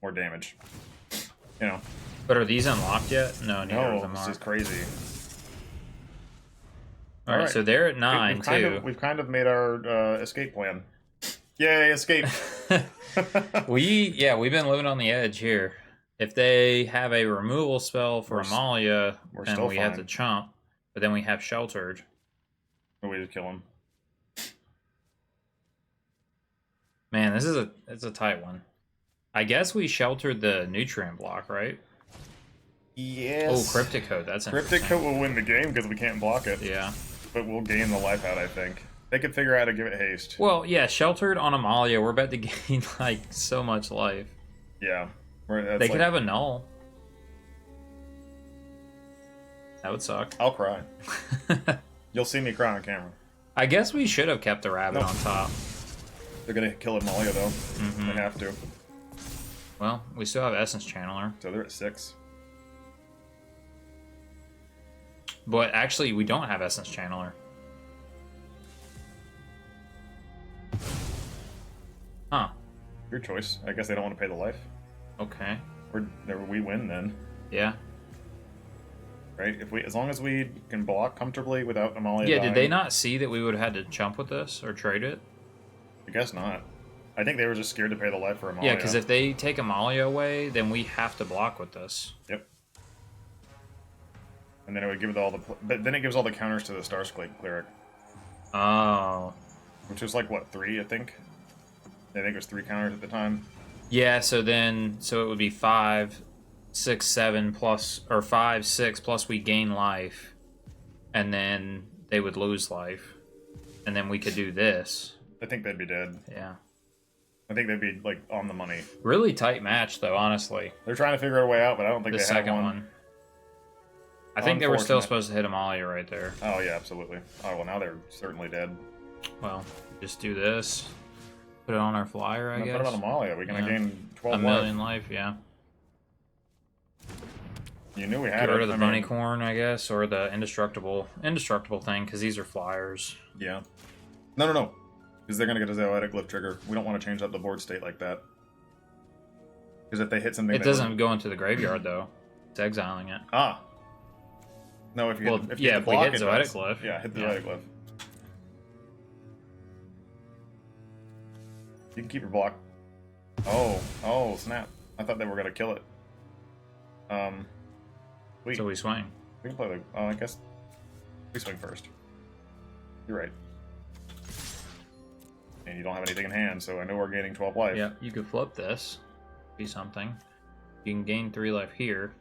Speaker 2: more damage. You know.
Speaker 1: But are these unlocked yet? No, neither of
Speaker 2: No,
Speaker 1: them
Speaker 2: this
Speaker 1: are.
Speaker 2: is crazy.
Speaker 1: All right, so they're at 9 too.
Speaker 2: We've kind of made our escape plan. Yay, escape!
Speaker 1: We've been living on the edge here. If they have a removal spell for Amalia, then we have to chump. But then we have sheltered.
Speaker 2: No way to kill him.
Speaker 1: Man, it's a tight one. I guess we sheltered the nutrient block, right?
Speaker 2: Yes.
Speaker 1: Oh, Cryptic Code. That's
Speaker 2: Cryptic Code will win the game because we can't block it.
Speaker 1: Yeah.
Speaker 2: But we'll gain the life out, I think. They could figure out how to give it haste.
Speaker 1: Well, yeah, sheltered on Amalia, we're about to gain like so much life.
Speaker 2: Yeah.
Speaker 1: They could have a null. That would suck.
Speaker 2: I'll cry. You'll see me cry on camera.
Speaker 1: I guess we should have kept the rabbit on top.
Speaker 2: They're gonna kill Amalia though. They have to.
Speaker 1: Well, we still have Essence Channeler.
Speaker 2: So they're at 6.
Speaker 1: But actually, we don't have Essence Channeler. Huh.
Speaker 2: Your choice. I guess they don't want to pay the life.
Speaker 1: Okay.
Speaker 2: We win then.
Speaker 1: Yeah.
Speaker 2: Right? As long as we can block comfortably without Amalia dying.
Speaker 1: Did they not see that we would have had to jump with this or trade it?
Speaker 2: I guess not. I think they were just scared to pay the life for Amalia.
Speaker 1: Yeah, because if they take Amalia away, then we have to block with this.
Speaker 2: Yep. And then it would give it all the... But then it gives all the counters to the Starsquake Cleric.
Speaker 1: Oh.
Speaker 2: Which was like, what, 3, I think? I think it was 3 counters at the time.
Speaker 1: Yeah, so it would be 5, 6, 7 plus, or 5, 6 plus we gain life. And then they would lose life. And then we could do this.
Speaker 2: I think they'd be dead.
Speaker 1: Yeah.
Speaker 2: I think they'd be, like, on the money.
Speaker 1: Really tight match, though, honestly.
Speaker 2: They're trying to figure a way out, but I don't think
Speaker 1: The
Speaker 2: they
Speaker 1: second
Speaker 2: have
Speaker 1: one. I think they were still supposed to hit Amalia right there.
Speaker 2: Oh, yeah, absolutely. Oh, well, now they're certainly dead.
Speaker 1: Well, just do this. Put it on our flyer, I guess.
Speaker 2: Put it on Amalia. We're going to gain 12
Speaker 1: A million life, yeah.
Speaker 2: You knew we had
Speaker 1: Get
Speaker 2: it.
Speaker 1: rid of the bunny corn, I guess, or the indestructible thing, because these are flyers.
Speaker 2: Yeah. No. Because they're going to get a Zoetic Glyph trigger. We don't want to change up the board state like that. Because if they hit something...
Speaker 1: It doesn't go into the graveyard, though. It's exiling it.
Speaker 2: Ah. No, if you
Speaker 1: if we hit Zoetic Glyph.
Speaker 2: Yeah, hit the Zoetic Glyph. You can keep your block. Oh, snap. I thought they were going to kill it.
Speaker 1: So we swing.
Speaker 2: We can play the... Oh, I guess we swing first. You're right. And you don't have anything in hand, so I know we're gaining 12 life.
Speaker 1: Yeah, you could flip this. Be something. You can gain 3 life here.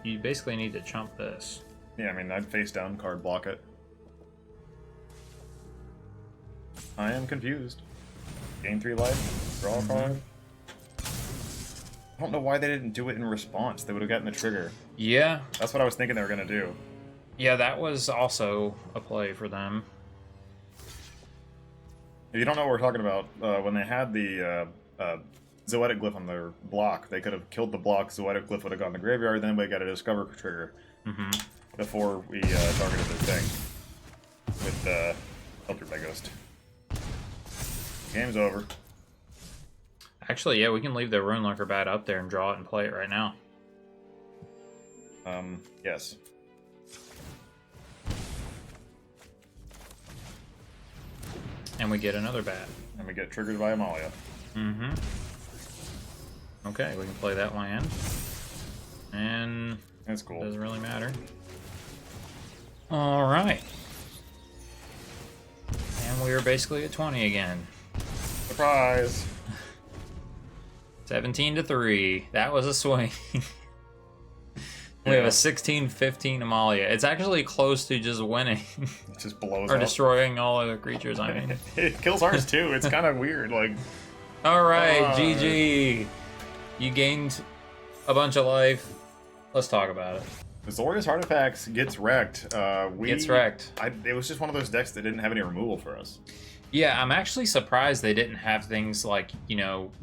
Speaker 1: You basically need to chump this.
Speaker 2: Yeah, I mean, I'd face down card block it. I am confused. Gain 3 life, draw a card. I don't know why they didn't do it in response. They would have gotten the trigger.
Speaker 1: Yeah.
Speaker 2: That's what I was thinking they were going to do.
Speaker 1: Yeah, that was also a play for them.
Speaker 2: If you don't know what we're talking about, when they had the Zoetic Glyph on their block, they could have killed the block, Zoetic Glyph would have gone to the graveyard, then we got a Discover trigger before we targeted the thing with Filtered by Ghost. Game's over.
Speaker 1: Actually, yeah, we can leave the Runelurker bat up there and draw it and play it right now.
Speaker 2: Yes.
Speaker 1: And we get another bat.
Speaker 2: And we get triggered by Amalia.
Speaker 1: Okay, we can play that land. And
Speaker 2: that's cool.
Speaker 1: Doesn't really matter. Alright. And we are basically at 20 again.
Speaker 2: Surprise!
Speaker 1: 17-3. That was a swing. We have a 16-15 Amalia. It's actually close to just winning.
Speaker 2: It just blows
Speaker 1: or
Speaker 2: up.
Speaker 1: destroying all other creatures, I mean.
Speaker 2: It kills ours too. It's kind of weird. Like,
Speaker 1: alright, GG. You gained a bunch of life. Let's talk about it.
Speaker 2: Azorious Artifacts gets wrecked.
Speaker 1: Gets wrecked.
Speaker 2: It was just one of those decks that didn't have any removal for us.
Speaker 1: Yeah, I'm actually surprised they didn't have things like,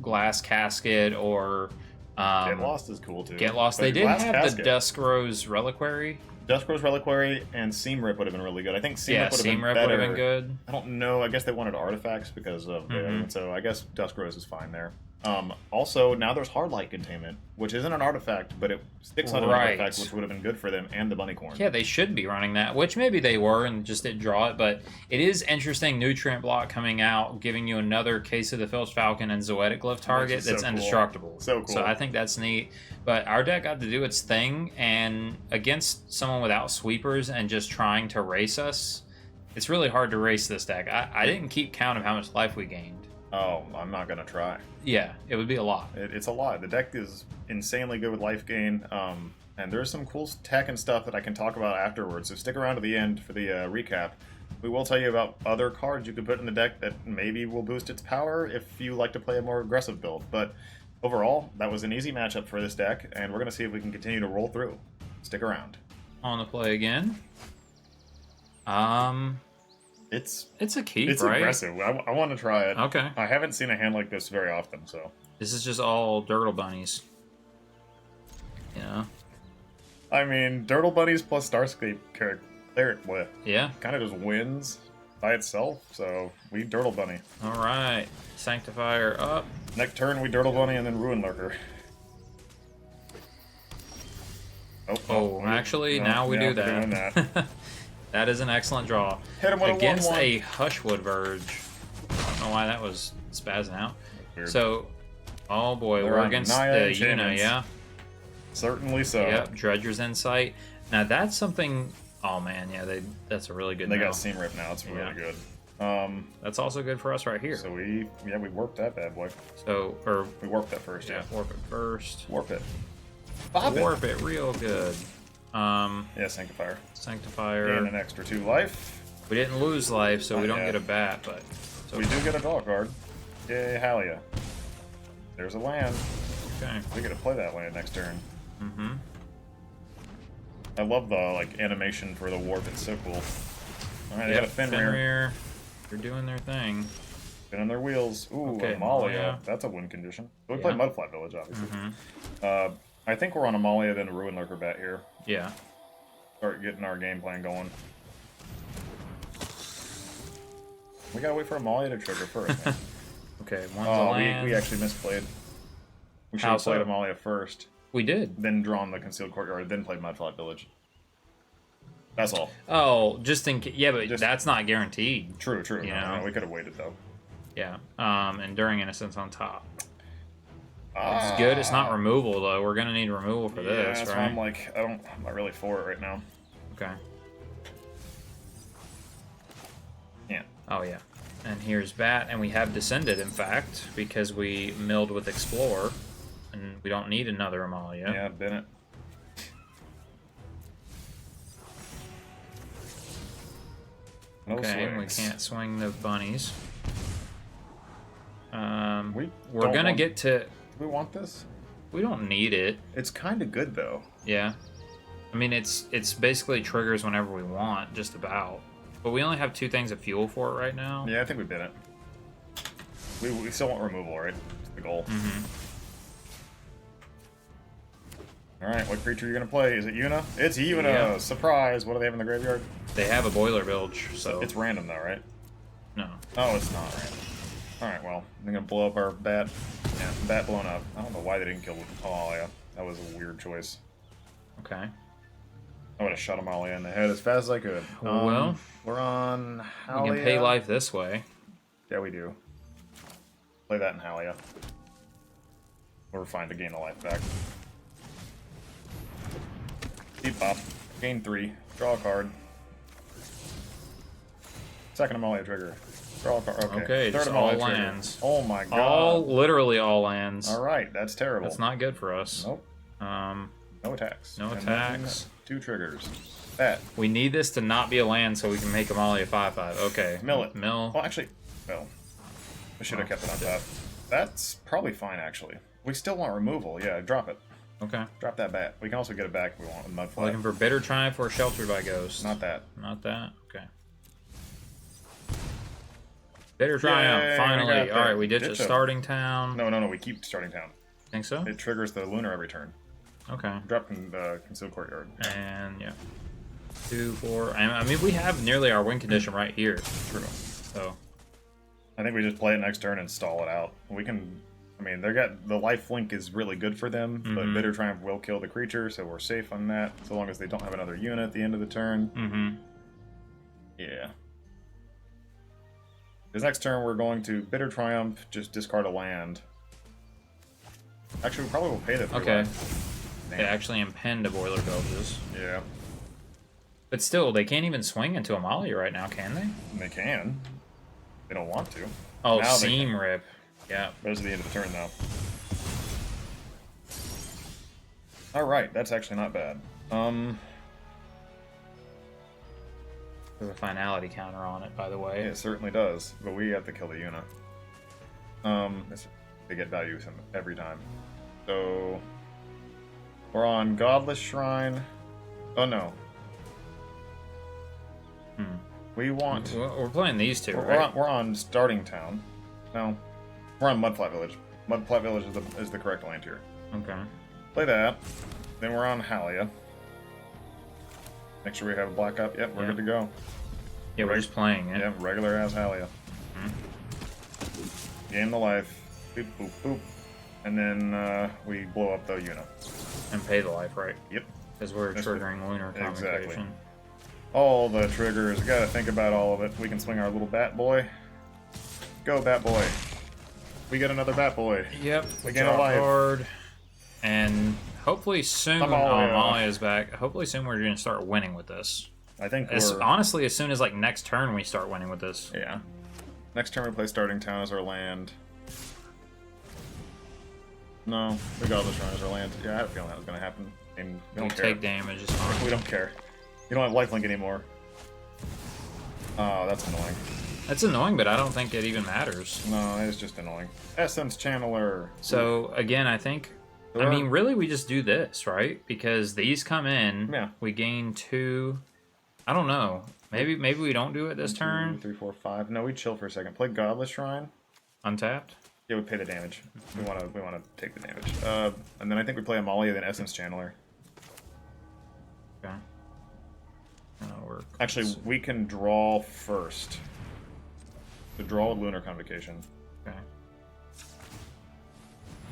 Speaker 1: Glass Casket or...
Speaker 2: Get Lost is cool, too.
Speaker 1: Get Lost.
Speaker 2: But
Speaker 1: They did
Speaker 2: Glass
Speaker 1: have
Speaker 2: Casket,
Speaker 1: the Dusk Rose Reliquary.
Speaker 2: Dusk Rose Reliquary and Seam Rip would have been really good. I think Seam Rip would have been
Speaker 1: Seam Rip
Speaker 2: better.
Speaker 1: would have been good.
Speaker 2: I don't know. I guess they wanted artifacts because of the other one, so I guess Dusk Rose is fine there. Also, now there's Hard Light Containment, which isn't an artifact, but it sticks on an artifact, which would have been good for them, and the Bunny Corn.
Speaker 1: Yeah, they should be running that, which maybe they were and just didn't draw it, but it is interesting. Nutrient Block coming out, giving you another Case of the Filched Falcon and Zoetic Glyph target that's indestructible.
Speaker 2: So cool.
Speaker 1: So I think that's neat. But our deck got to do its thing, and against someone without sweepers and just trying to race us, it's really hard to race this deck. I didn't keep count of how much life we gained.
Speaker 2: Oh, I'm not going to try.
Speaker 1: Yeah, it would be a lot.
Speaker 2: It's a lot. The deck is insanely good with life gain, and there's some cool tech and stuff that I can talk about afterwards, so stick around to the end for the recap. We will tell you about other cards you could put in the deck that maybe will boost its power if you like to play a more aggressive build, but overall, that was an easy matchup for this deck, and we're going to see if we can continue to roll through. Stick around.
Speaker 1: On the play again. It's a keep,
Speaker 2: it's
Speaker 1: right?
Speaker 2: It's aggressive. I want to try it.
Speaker 1: Okay.
Speaker 2: I haven't seen a hand like this very often, so.
Speaker 1: This is just all Dirtle Bunnies.
Speaker 2: I mean, Dirtle Bunnies plus Starscape Cleric
Speaker 1: Yeah.
Speaker 2: kind of just wins by itself, so we Dirtle Bunny.
Speaker 1: Alright. Sanctifier up.
Speaker 2: Next turn, we Dirtle Bunny and then Ruin Lurker.
Speaker 1: Actually, now we do that.
Speaker 2: Doing that.
Speaker 1: That is an excellent draw.
Speaker 2: Hit him with
Speaker 1: against
Speaker 2: a 1/1.
Speaker 1: Hushwood Verge. I don't know why that was spazzing out.
Speaker 2: Weird.
Speaker 1: So, oh boy,
Speaker 2: They're
Speaker 1: we're
Speaker 2: on
Speaker 1: against
Speaker 2: Naya
Speaker 1: the
Speaker 2: enchantments.
Speaker 1: yeah?
Speaker 2: Certainly so.
Speaker 1: Yep, Dredger's Insight. Now that's something... Oh man, yeah, that's a really good
Speaker 2: They
Speaker 1: now.
Speaker 2: got Seam Rip now. It's really good.
Speaker 1: That's also good for us right here.
Speaker 2: So we warped that bad boy.
Speaker 1: We
Speaker 2: warped that first, yeah.
Speaker 1: Warp it first.
Speaker 2: Warp it.
Speaker 1: Warp it real good.
Speaker 2: Yeah, Sanctifier.
Speaker 1: Sanctifier.
Speaker 2: And an extra 2 life.
Speaker 1: We didn't lose life, so we don't get a bat, but...
Speaker 2: We do get a draw card. Yay, Halia. There's a land.
Speaker 1: Okay.
Speaker 2: We get to play that land next turn.
Speaker 1: Mm-hmm.
Speaker 2: I love the animation for the warp. It's so cool. Alright, they got a Fenrir.
Speaker 1: They're doing their thing.
Speaker 2: Spinning their wheels. Ooh,
Speaker 1: Okay,
Speaker 2: Amalia. That's a win condition. So we play Mudflat Village, obviously. I think we're on Amalia, then a Ruin Lurker bat here.
Speaker 1: Yeah.
Speaker 2: Start getting our game plan going. We gotta wait for Amalia to trigger first, man.
Speaker 1: Okay, one's a land.
Speaker 2: We actually misplayed. We should have played Amalia first.
Speaker 1: We did.
Speaker 2: Then drawn the Concealed Courtyard, then played Mudflat Village. That's all.
Speaker 1: Oh, just in case. Yeah, but that's not guaranteed.
Speaker 2: True. No, we could have waited, though.
Speaker 1: Yeah. Enduring Innocence on top. It's good. It's not removal, though. We're going to need removal for this,
Speaker 2: that's
Speaker 1: right?
Speaker 2: why I'm like, I'm not really for it right now.
Speaker 1: Okay.
Speaker 2: Yeah.
Speaker 1: Oh, yeah. And here's Bat, and we have Descended, in fact, because we milled with Explore, and we don't need another Amalia.
Speaker 2: Yeah, Bennett. No
Speaker 1: Okay,
Speaker 2: swings.
Speaker 1: we can't swing the bunnies.
Speaker 2: We're
Speaker 1: gonna get to...
Speaker 2: Do we want this?
Speaker 1: We don't need it.
Speaker 2: It's kind of good, though.
Speaker 1: Yeah. I mean, it's basically triggers whenever we want, just about. But we only have 2 things of fuel for it right now.
Speaker 2: Yeah, I think we did it. We still want removal, right? That's the goal.
Speaker 1: Mm-hmm.
Speaker 2: Alright, what creature are you going to play? Is it Yuna? It's Yuna!
Speaker 1: Yeah.
Speaker 2: Surprise! What do they have in the graveyard?
Speaker 1: They have a Boiler Bilge, so...
Speaker 2: It's random, though, right?
Speaker 1: No.
Speaker 2: Oh, it's not random. Alright, well, I'm going to blow up our bat. Yeah, bat blown up. I don't know why they didn't kill... Oh, yeah. That was a weird choice.
Speaker 1: Okay.
Speaker 2: I would have shot Amalia in the head as fast as I could.
Speaker 1: Well...
Speaker 2: We're on Halia.
Speaker 1: We can pay life this way.
Speaker 2: Yeah, we do. Play that in Halia. We're fine to gain a life back. Deep pop. Gain 3. Draw a card. Second Amalia trigger. Draw a card.
Speaker 1: Okay,
Speaker 2: Third
Speaker 1: just all
Speaker 2: Amalia trigger.
Speaker 1: lands.
Speaker 2: Oh my god.
Speaker 1: Literally all lands.
Speaker 2: Alright, that's terrible.
Speaker 1: That's not good for us.
Speaker 2: Nope. No attacks.
Speaker 1: No
Speaker 2: And
Speaker 1: attacks.
Speaker 2: then 2 triggers. That.
Speaker 1: We need this to not be a land so we can make Amalia 5/5. Okay.
Speaker 2: Mill it.
Speaker 1: Mill.
Speaker 2: Well, actually, no. I should have kept it on top. That's probably fine, actually. We still want removal. Yeah, drop it.
Speaker 1: Okay.
Speaker 2: Drop that bat. We can also get it back if we want with Mud Flap.
Speaker 1: Looking for Bitter Triumph or Sheltered by Ghost.
Speaker 2: Not that.
Speaker 1: Not that? Okay. Bitter Triumph, finally. Alright, we ditch a starting town.
Speaker 2: No, we keep starting town.
Speaker 1: Think so?
Speaker 2: It triggers the Lunar every turn.
Speaker 1: Okay.
Speaker 2: Drop in the Concealed Courtyard.
Speaker 1: And, yeah. 2, 4. I mean, we have nearly our win condition right here.
Speaker 2: True.
Speaker 1: So.
Speaker 2: I think we just play it next turn and stall it out. We can... I mean, they got the life link is really good for them, but Bitter Triumph will kill the creature, so we're safe on that, so long as they don't have another unit at the end of the turn. Yeah. This next turn, we're going to Bitter Triumph, just discard a land. Actually, we probably will pay the 3 life.
Speaker 1: They actually impend to Boiler Bilges.
Speaker 2: Yeah.
Speaker 1: But still, they can't even swing into Amalia right now, can they?
Speaker 2: They can. They don't want to.
Speaker 1: Oh, now Seam Rip. Yeah.
Speaker 2: Those are the end of the turn, though. Alright, that's actually not bad.
Speaker 1: There's a finality counter on it, by the way.
Speaker 2: It certainly does, but we have to kill the Yuna. They get value every time. So... We're on Godless Shrine. Oh, no. We want...
Speaker 1: We're playing these two, right?
Speaker 2: We're on Starting Town. No. We're on Mudflat Village. Mudflat Village is the correct land here.
Speaker 1: Okay.
Speaker 2: Play that. Then we're on Halia. Make sure we have a black up. Yep, we're good to go.
Speaker 1: Yeah, we're just playing it.
Speaker 2: Yep, regular as Halia. Gain the life. Boop, boop, boop. And then we blow up the unit.
Speaker 1: And pay the life, right?
Speaker 2: Yep.
Speaker 1: Because we're triggering Lunar Convocation.
Speaker 2: Exactly. All the triggers. Gotta think about all of it. We can swing our little Bat Boy. Go, Bat Boy. We get another Bat Boy.
Speaker 1: Yep.
Speaker 2: We gain a life.
Speaker 1: Card. And hopefully soon, Amalia is back. Hopefully soon we're going to start winning with this.
Speaker 2: I think
Speaker 1: honestly, as soon as like next turn we start winning with this.
Speaker 2: Yeah. Next turn we play Starting Town as our land. No, we Godless Shrine as our land. Yeah, I had a feeling that was going to happen. And we don't care.
Speaker 1: Take damage. It's fine.
Speaker 2: We don't care. You don't have lifelink anymore. Oh, that's annoying.
Speaker 1: That's annoying, but I don't think it even matters.
Speaker 2: No, it's just annoying. Essence Channeler.
Speaker 1: So, again, I think... I mean, really, we just do this, right? Because these come in, we gain 2... I don't know. Maybe we don't do it this turn.
Speaker 2: 2, 3, 4, 5. No, we chill for a second. Play Godless Shrine.
Speaker 1: Untapped?
Speaker 2: Yeah, we pay the damage. We want to take the damage. And then I think we play Amalia, then Essence Channeler.
Speaker 1: Okay. That'll work.
Speaker 2: Actually, we can draw first. To draw with Lunar Convocation.
Speaker 1: Okay.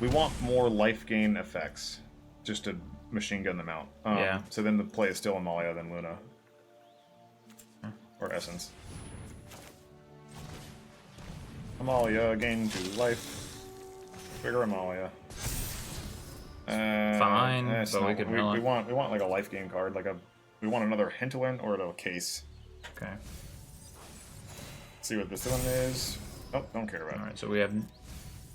Speaker 2: We want more life gain effects, just to machine gun them out.
Speaker 1: Yeah.
Speaker 2: So then the play is still Amalia, then Luna. Or Essence. Amalia, gain 2 life. Bigger Amalia.
Speaker 1: Fine, but we could mill it.
Speaker 2: We want like a life gain card, we want another Hinterland or a case.
Speaker 1: Okay.
Speaker 2: See what this one is. Oh, don't care about it.
Speaker 1: Alright, so we have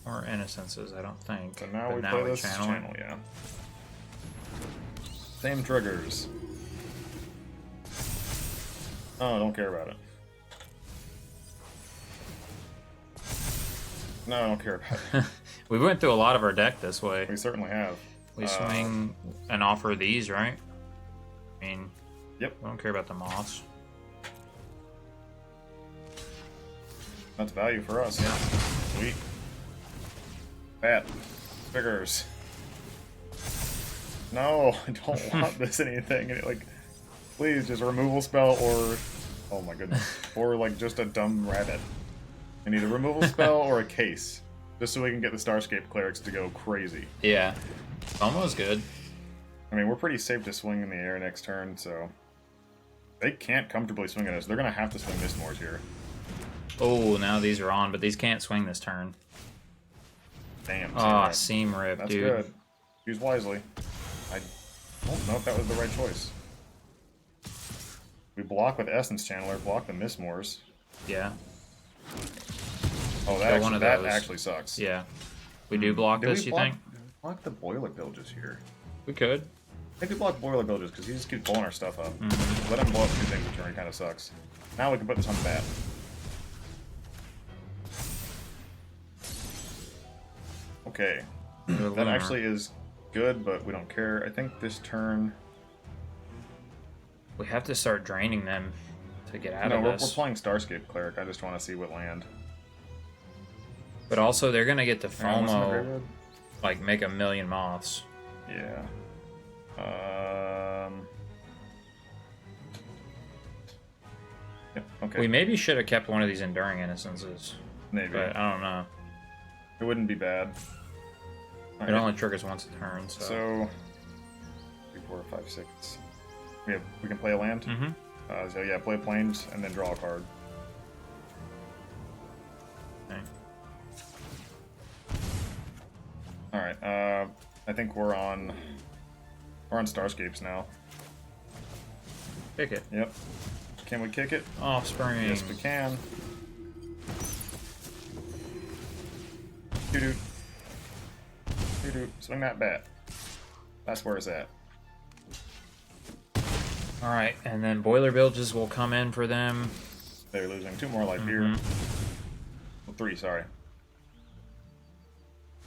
Speaker 1: more Innocences, I don't think.
Speaker 2: So now we play this channel, yeah. Same triggers. Oh, don't care about it. No, I don't care about it.
Speaker 1: We went through a lot of our deck this way.
Speaker 2: We certainly have.
Speaker 1: We swing and offer these, right? I mean,
Speaker 2: yep.
Speaker 1: We don't care about the moths.
Speaker 2: That's value for us.
Speaker 1: Yeah.
Speaker 2: Sweet. Bat. Figures. No, I don't want this anything. Please, just a removal spell or... Oh my goodness. Or just a dumb rabbit. I need a removal spell or a case. Just so we can get the Starscape Clerics to go crazy.
Speaker 1: Yeah. Almost good.
Speaker 2: I mean, we're pretty safe to swing in the air next turn, so... They can't comfortably swing at us. They're going to have to swing Mistmores here.
Speaker 1: Oh, now these are on, but these can't swing this turn.
Speaker 2: Damn.
Speaker 1: Oh, Seam Rip,
Speaker 2: That's
Speaker 1: dude.
Speaker 2: That's good. Use wisely. I don't know if that was the right choice. We block with Essence Channeler, block the Mistmores.
Speaker 1: Yeah.
Speaker 2: Oh, that actually sucks.
Speaker 1: Yeah. We do block this, you think?
Speaker 2: Block the Boiler Bilges here.
Speaker 1: We could.
Speaker 2: I think we block Boiler Bilges because he just keeps blowing our stuff up. Let him blow up 2 things a turn, kind of sucks. Now we can put this on the bat. Okay. That actually is good, but we don't care. I think this turn...
Speaker 1: We have to start draining them to get out of
Speaker 2: No, we're
Speaker 1: this.
Speaker 2: playing Starscape Cleric. I just want to see what land.
Speaker 1: But also, they're gonna get the
Speaker 2: Alright, what's in the
Speaker 1: FOMO,
Speaker 2: graveyard?
Speaker 1: like make a million moths.
Speaker 2: Yeah. Yep, okay.
Speaker 1: We maybe should have kept one of these Enduring Innocences,
Speaker 2: Maybe.
Speaker 1: but I don't know.
Speaker 2: It wouldn't be bad.
Speaker 1: It only triggers once a turn, so.
Speaker 2: So 3, 4, 5, 6. We can play a land.
Speaker 1: Mm-hmm.
Speaker 2: So yeah, play planes and then draw a card.
Speaker 1: Okay.
Speaker 2: All right. I think we're on Starscapes now.
Speaker 1: Kick it.
Speaker 2: Yep. Can we kick it?
Speaker 1: Offspring.
Speaker 2: Yes, we can. Doo-doo. Doo-doo. Swing that bat. That's where it's at.
Speaker 1: All right, and then Boiler Bilges will come in for them.
Speaker 2: They're losing 2 more life here. Well, 3, sorry.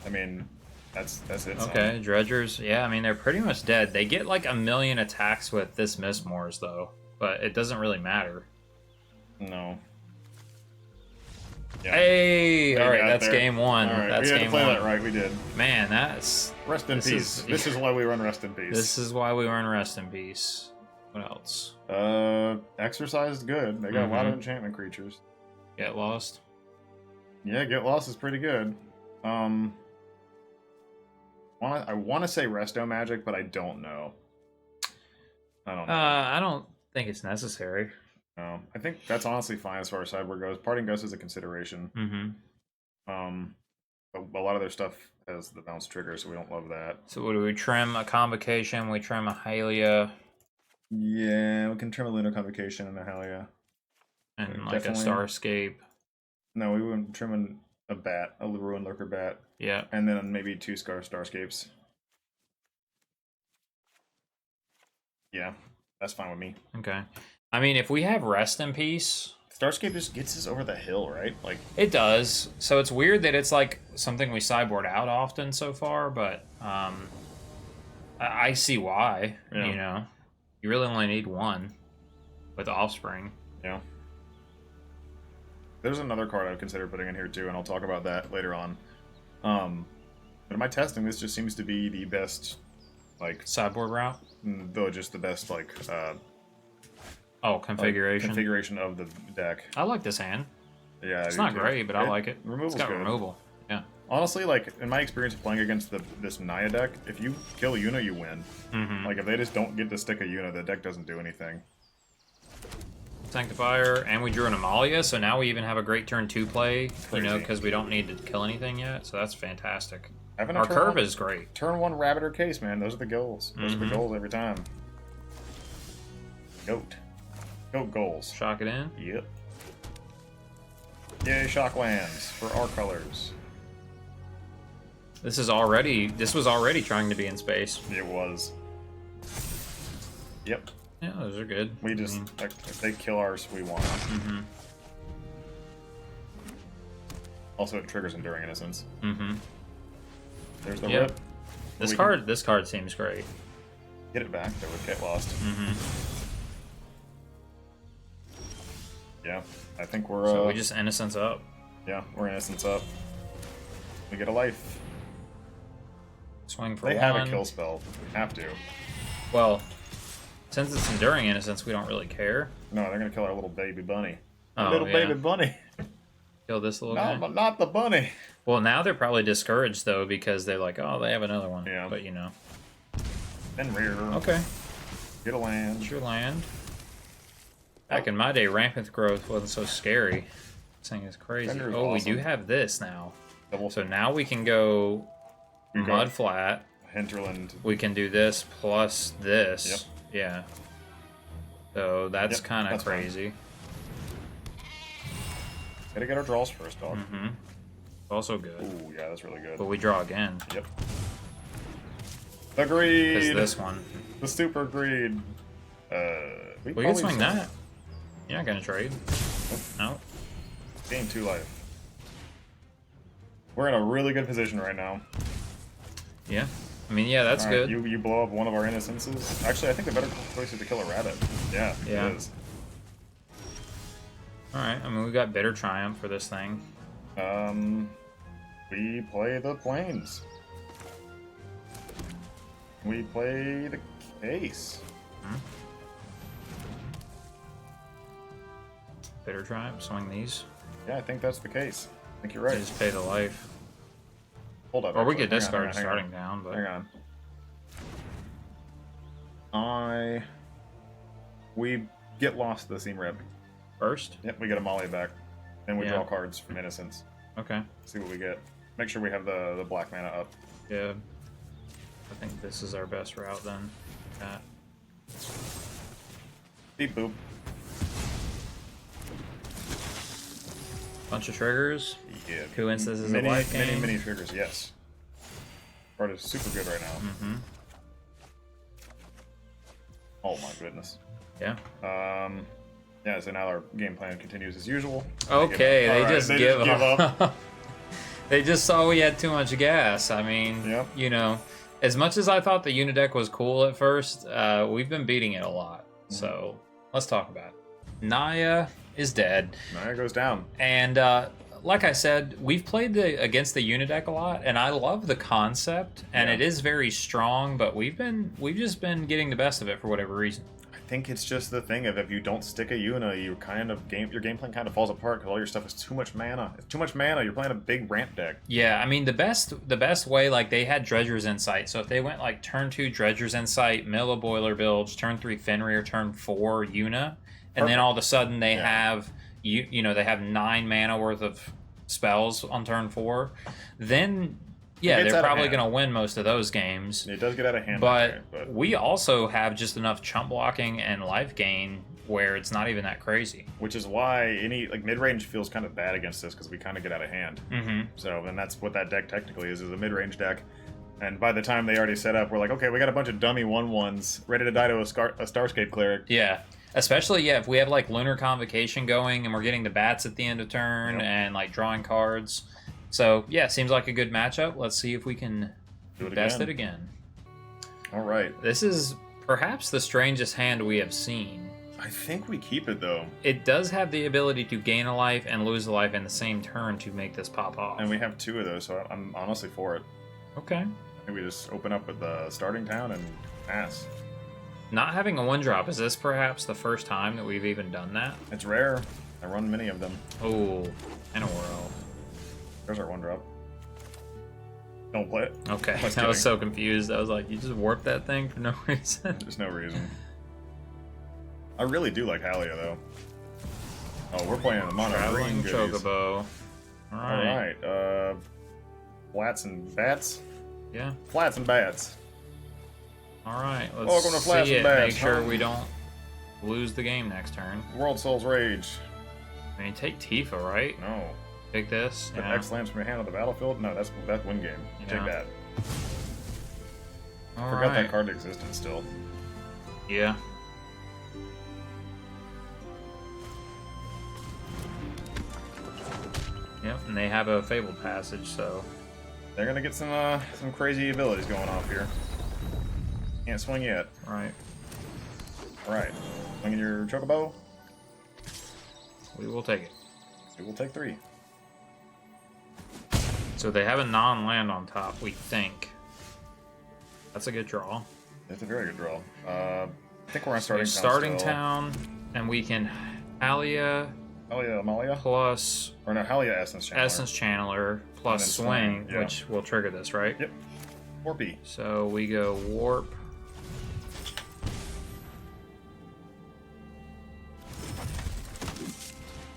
Speaker 2: I mean, that's it.
Speaker 1: Okay,
Speaker 2: son.
Speaker 1: Dredgers. Yeah, I mean, they're pretty much dead. They get like 1,000,000 attacks with this Mistmores, though. But it doesn't really matter.
Speaker 2: No. Yeah.
Speaker 1: Hey!
Speaker 2: They
Speaker 1: Alright,
Speaker 2: got
Speaker 1: that's
Speaker 2: there.
Speaker 1: game 1.
Speaker 2: All right,
Speaker 1: That's
Speaker 2: we had
Speaker 1: game
Speaker 2: to play
Speaker 1: 1.
Speaker 2: that right. We did.
Speaker 1: Man, that's...
Speaker 2: Rest in peace. This is why we run Rest in Peace.
Speaker 1: This is why we run Rest in Peace. What else?
Speaker 2: Exercise is good. They got a lot of enchantment creatures.
Speaker 1: Get Lost.
Speaker 2: Yeah, Get Lost is pretty good. I want to say Resto Magic, but I don't know. I don't know.
Speaker 1: I don't think it's necessary.
Speaker 2: No, I think that's honestly fine as far as sideboard goes. Parting Ghost is a consideration. But a lot of their stuff has the bounce trigger, so we don't love that.
Speaker 1: So what do we trim? A Convocation, we trim a Hylia.
Speaker 2: Yeah, we can trim a Lunar Convocation and a Hylia.
Speaker 1: And like
Speaker 2: Definitely.
Speaker 1: a Starscape.
Speaker 2: No, we wouldn't trim a bat, a Ruined Lurker bat.
Speaker 1: Yeah.
Speaker 2: And then maybe 2 Starscapes. Yeah, that's fine with me.
Speaker 1: Okay. I mean, if we have Rest in Peace...
Speaker 2: Starscape just gets us over the hill, right? Like
Speaker 1: It does. So it's weird that it's like something we sideboard out often so far, but I see why, you know. You really only need 1 with Offspring.
Speaker 2: Yeah. There's another card I would consider putting in here too, and I'll talk about that later on. But in my testing, this just seems to be the best, like...
Speaker 1: Sideboard route?
Speaker 2: Though just the best, like...
Speaker 1: configuration.
Speaker 2: Configuration of the deck.
Speaker 1: I like this hand.
Speaker 2: Yeah,
Speaker 1: It's not great, but I like it.
Speaker 2: Removal's
Speaker 1: It's got
Speaker 2: good.
Speaker 1: removal. Yeah.
Speaker 2: Honestly, like, in my experience playing against this Naya deck, if you kill Yuna, you win. Like, if they just don't get to stick a Yuna, the deck doesn't do anything.
Speaker 1: Sanctifier, and we drew an Amalia, so now we even have a great turn 2 play, you know,
Speaker 2: Crazy.
Speaker 1: because we don't need to kill anything yet, so that's fantastic.
Speaker 2: Having a
Speaker 1: Our
Speaker 2: turn
Speaker 1: curve
Speaker 2: one-
Speaker 1: is great.
Speaker 2: Turn 1 Rabbit or Case, man. Those are the goals. Those are the goals every time. Goat. Goat goals.
Speaker 1: Shock it in.
Speaker 2: Yep. Yay, shock lands for our colors.
Speaker 1: This was already trying to be in space.
Speaker 2: It was. Yep.
Speaker 1: Yeah, those are good.
Speaker 2: We just, like, if they kill ours, we want them. Also, it triggers Enduring Innocence. There's the rip.
Speaker 1: This
Speaker 2: We
Speaker 1: card seems great.
Speaker 2: Get it back. That would get lost. Yeah, I think we're.
Speaker 1: So we just Innocence up.
Speaker 2: Yeah, we're Innocence up. We get a life.
Speaker 1: Swing for
Speaker 2: They
Speaker 1: 1.
Speaker 2: have a kill spell. Have to.
Speaker 1: Well, since it's Enduring Innocence, we don't really care.
Speaker 2: No, they're gonna kill our little baby bunny.
Speaker 1: Oh,
Speaker 2: Little
Speaker 1: yeah.
Speaker 2: baby bunny.
Speaker 1: Kill this little
Speaker 2: No,
Speaker 1: guy.
Speaker 2: but not the bunny.
Speaker 1: Well, now they're probably discouraged, though, because they're like, oh, they have another one.
Speaker 2: Yeah.
Speaker 1: But, you know.
Speaker 2: Then rear.
Speaker 1: Okay.
Speaker 2: Get a land.
Speaker 1: It's your land. Back in my day, Rampant Growth wasn't so scary. This thing is crazy.
Speaker 2: Fenrir's
Speaker 1: Oh, we
Speaker 2: awesome.
Speaker 1: do have this now.
Speaker 2: Double
Speaker 1: So now we can go
Speaker 2: We go-
Speaker 1: Mud Flat.
Speaker 2: Hinterland.
Speaker 1: We can do this plus this.
Speaker 2: Yep.
Speaker 1: Yeah. So that's
Speaker 2: Yep,
Speaker 1: kind of
Speaker 2: that's fine.
Speaker 1: crazy.
Speaker 2: Gotta get our draws first, dog.
Speaker 1: Also good.
Speaker 2: Ooh, yeah, that's really good.
Speaker 1: But we draw again.
Speaker 2: Yep.
Speaker 1: Because
Speaker 2: Agreed.
Speaker 1: this one.
Speaker 2: The super greed.
Speaker 1: We can swing that. You're not going to trade. No.
Speaker 2: Gain 2 life. We're in a really good position right now.
Speaker 1: Yeah. I mean, yeah, that's
Speaker 2: All right,
Speaker 1: good.
Speaker 2: You blow up one of our innocences. Actually, I think the better choice is to kill a rabbit. Yeah,
Speaker 1: Yeah.
Speaker 2: it is.
Speaker 1: Alright, I mean, we got Bitter Triumph for this thing.
Speaker 2: We play the plains. We play the case.
Speaker 1: Bitter Triumph, swing these.
Speaker 2: Yeah, I think that's the case. I think you're right.
Speaker 1: Just pay the life.
Speaker 2: Hold up.
Speaker 1: Or we
Speaker 2: actually.
Speaker 1: could discard
Speaker 2: Hang on.
Speaker 1: starting down, but...
Speaker 2: Hang on. We get lost to the Seam Rip.
Speaker 1: First?
Speaker 2: Yep, we get a Molly back. Then we
Speaker 1: Yeah.
Speaker 2: draw cards from Innocence.
Speaker 1: Okay.
Speaker 2: See what we get. Make sure we have the black mana up.
Speaker 1: Yeah. I think this is our best route then. That.
Speaker 2: Beep boop.
Speaker 1: Bunch of triggers.
Speaker 2: Yeah.
Speaker 1: Coincidence is a life game.
Speaker 2: Many triggers, yes. Card is super good right now.
Speaker 1: Mm-hmm.
Speaker 2: Oh my goodness.
Speaker 1: Yeah.
Speaker 2: Yeah, so now our game plan continues as usual.
Speaker 1: Okay, they
Speaker 2: Alright,
Speaker 1: just
Speaker 2: they
Speaker 1: give
Speaker 2: give
Speaker 1: up. They just saw we had too much gas. I mean,
Speaker 2: Yep.
Speaker 1: you know, as much as I thought the unit deck was cool at first, we've been beating it a lot. So let's talk about it. Naya is dead.
Speaker 2: Naya goes down.
Speaker 1: And like I said, we've played against the unit deck a lot, and I love the concept, and
Speaker 2: Yeah.
Speaker 1: it is very strong. But we've just been getting the best of it for whatever reason.
Speaker 2: I think it's just the thing of if you don't stick a Una, your game plan kind of falls apart because all your stuff is too much mana. It's too much mana. You're playing a big ramp deck.
Speaker 1: Yeah, I mean the best way, like they had Dredger's Insight. So if they went like turn 2 Dredger's Insight, mill a Boiler Bilge, turn 3 Fenrir, turn 4 Una, and then all of a sudden they have you know they have 9 mana worth of spells on turn 4, then yeah, they're probably going to win most of those games.
Speaker 2: It does get out of hand.
Speaker 1: But we also have just enough chump blocking and life gain where it's not even that crazy.
Speaker 2: Which is why any like mid-range feels kind of bad against us because we kind of get out of hand.
Speaker 1: Mm-hmm.
Speaker 2: So then that's what that deck technically is a mid-range deck. And by the time they already set up, we're like, okay, we got a bunch of dummy 1/1s ready to die to a Starscape Cleric.
Speaker 1: Yeah. Especially, if we have like Lunar Convocation going and we're getting the bats at the end of turn and like drawing cards. So, yeah, seems like a good matchup. Let's see if we can best it again.
Speaker 2: All right.
Speaker 1: This is perhaps the strangest hand we have seen.
Speaker 2: I think we keep it, though.
Speaker 1: It does have the ability to gain a life and lose a life in the same turn to make this pop off.
Speaker 2: And we have 2 of those, so I'm honestly for it.
Speaker 1: Okay.
Speaker 2: I think we just open up with the starting town and pass.
Speaker 1: Not having a 1-drop, is this perhaps the first time that we've even done that?
Speaker 2: It's rare. I run many of them.
Speaker 1: Oh, and a whirl.
Speaker 2: There's our 1-drop. Don't play it.
Speaker 1: Okay, I was so confused. I was like, you just warped that thing for no reason?
Speaker 2: There's no reason. I really do like Halia, though. Oh, we're playing the mono green goodies.
Speaker 1: Chocobo. Alright.
Speaker 2: Alright, flats and bats?
Speaker 1: Yeah.
Speaker 2: Flats and bats.
Speaker 1: Alright, let's
Speaker 2: Welcome to Flats
Speaker 1: see
Speaker 2: and
Speaker 1: it.
Speaker 2: Bats,
Speaker 1: Make sure
Speaker 2: huh?
Speaker 1: we don't lose the game next turn.
Speaker 2: World Soul's Rage.
Speaker 1: I mean, take Tifa, right?
Speaker 2: No.
Speaker 1: Take this.
Speaker 2: Put
Speaker 1: Yeah.
Speaker 2: X lands from your hand on the battlefield? No, that's win game. You take that. Forgot that card existed still.
Speaker 1: Yeah. Yep, and they have a Fabled Passage, so...
Speaker 2: They're gonna get some crazy abilities going off here. Can't swing yet.
Speaker 1: Right.
Speaker 2: Alright. Swinging your Chocobo?
Speaker 1: We will take it.
Speaker 2: We will take 3.
Speaker 1: So they have a non-land on top, we think. That's a good draw.
Speaker 2: That's a very good draw. I think we're on
Speaker 1: So
Speaker 2: starting town.
Speaker 1: starting town, and we can Halia
Speaker 2: Halia Amalia?
Speaker 1: plus
Speaker 2: Or no, Halia Essence Channeler.
Speaker 1: Essence Channeler plus
Speaker 2: And then
Speaker 1: Swing,
Speaker 2: Swing, yeah.
Speaker 1: which will trigger this, right?
Speaker 2: Yep. Warpy.
Speaker 1: So we go Warp.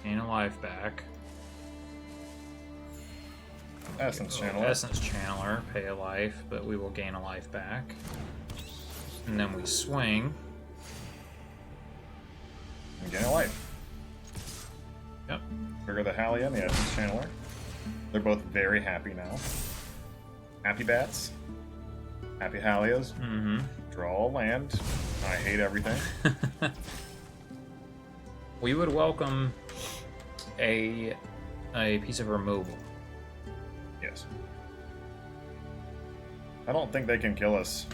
Speaker 1: Gain a life back.
Speaker 2: Essence
Speaker 1: Oh,
Speaker 2: Channeler.
Speaker 1: Essence Channeler, pay a life, but we will gain a life back. And then we swing.
Speaker 2: And gain a life.
Speaker 1: Yep.
Speaker 2: Trigger the Halia and the Essence Channeler. They're both very happy now. Happy bats. Happy Halias.
Speaker 1: Mm-hmm.
Speaker 2: Draw a land. I hate everything.
Speaker 1: We would welcome a piece of removal.
Speaker 2: Yes. I don't think they can kill us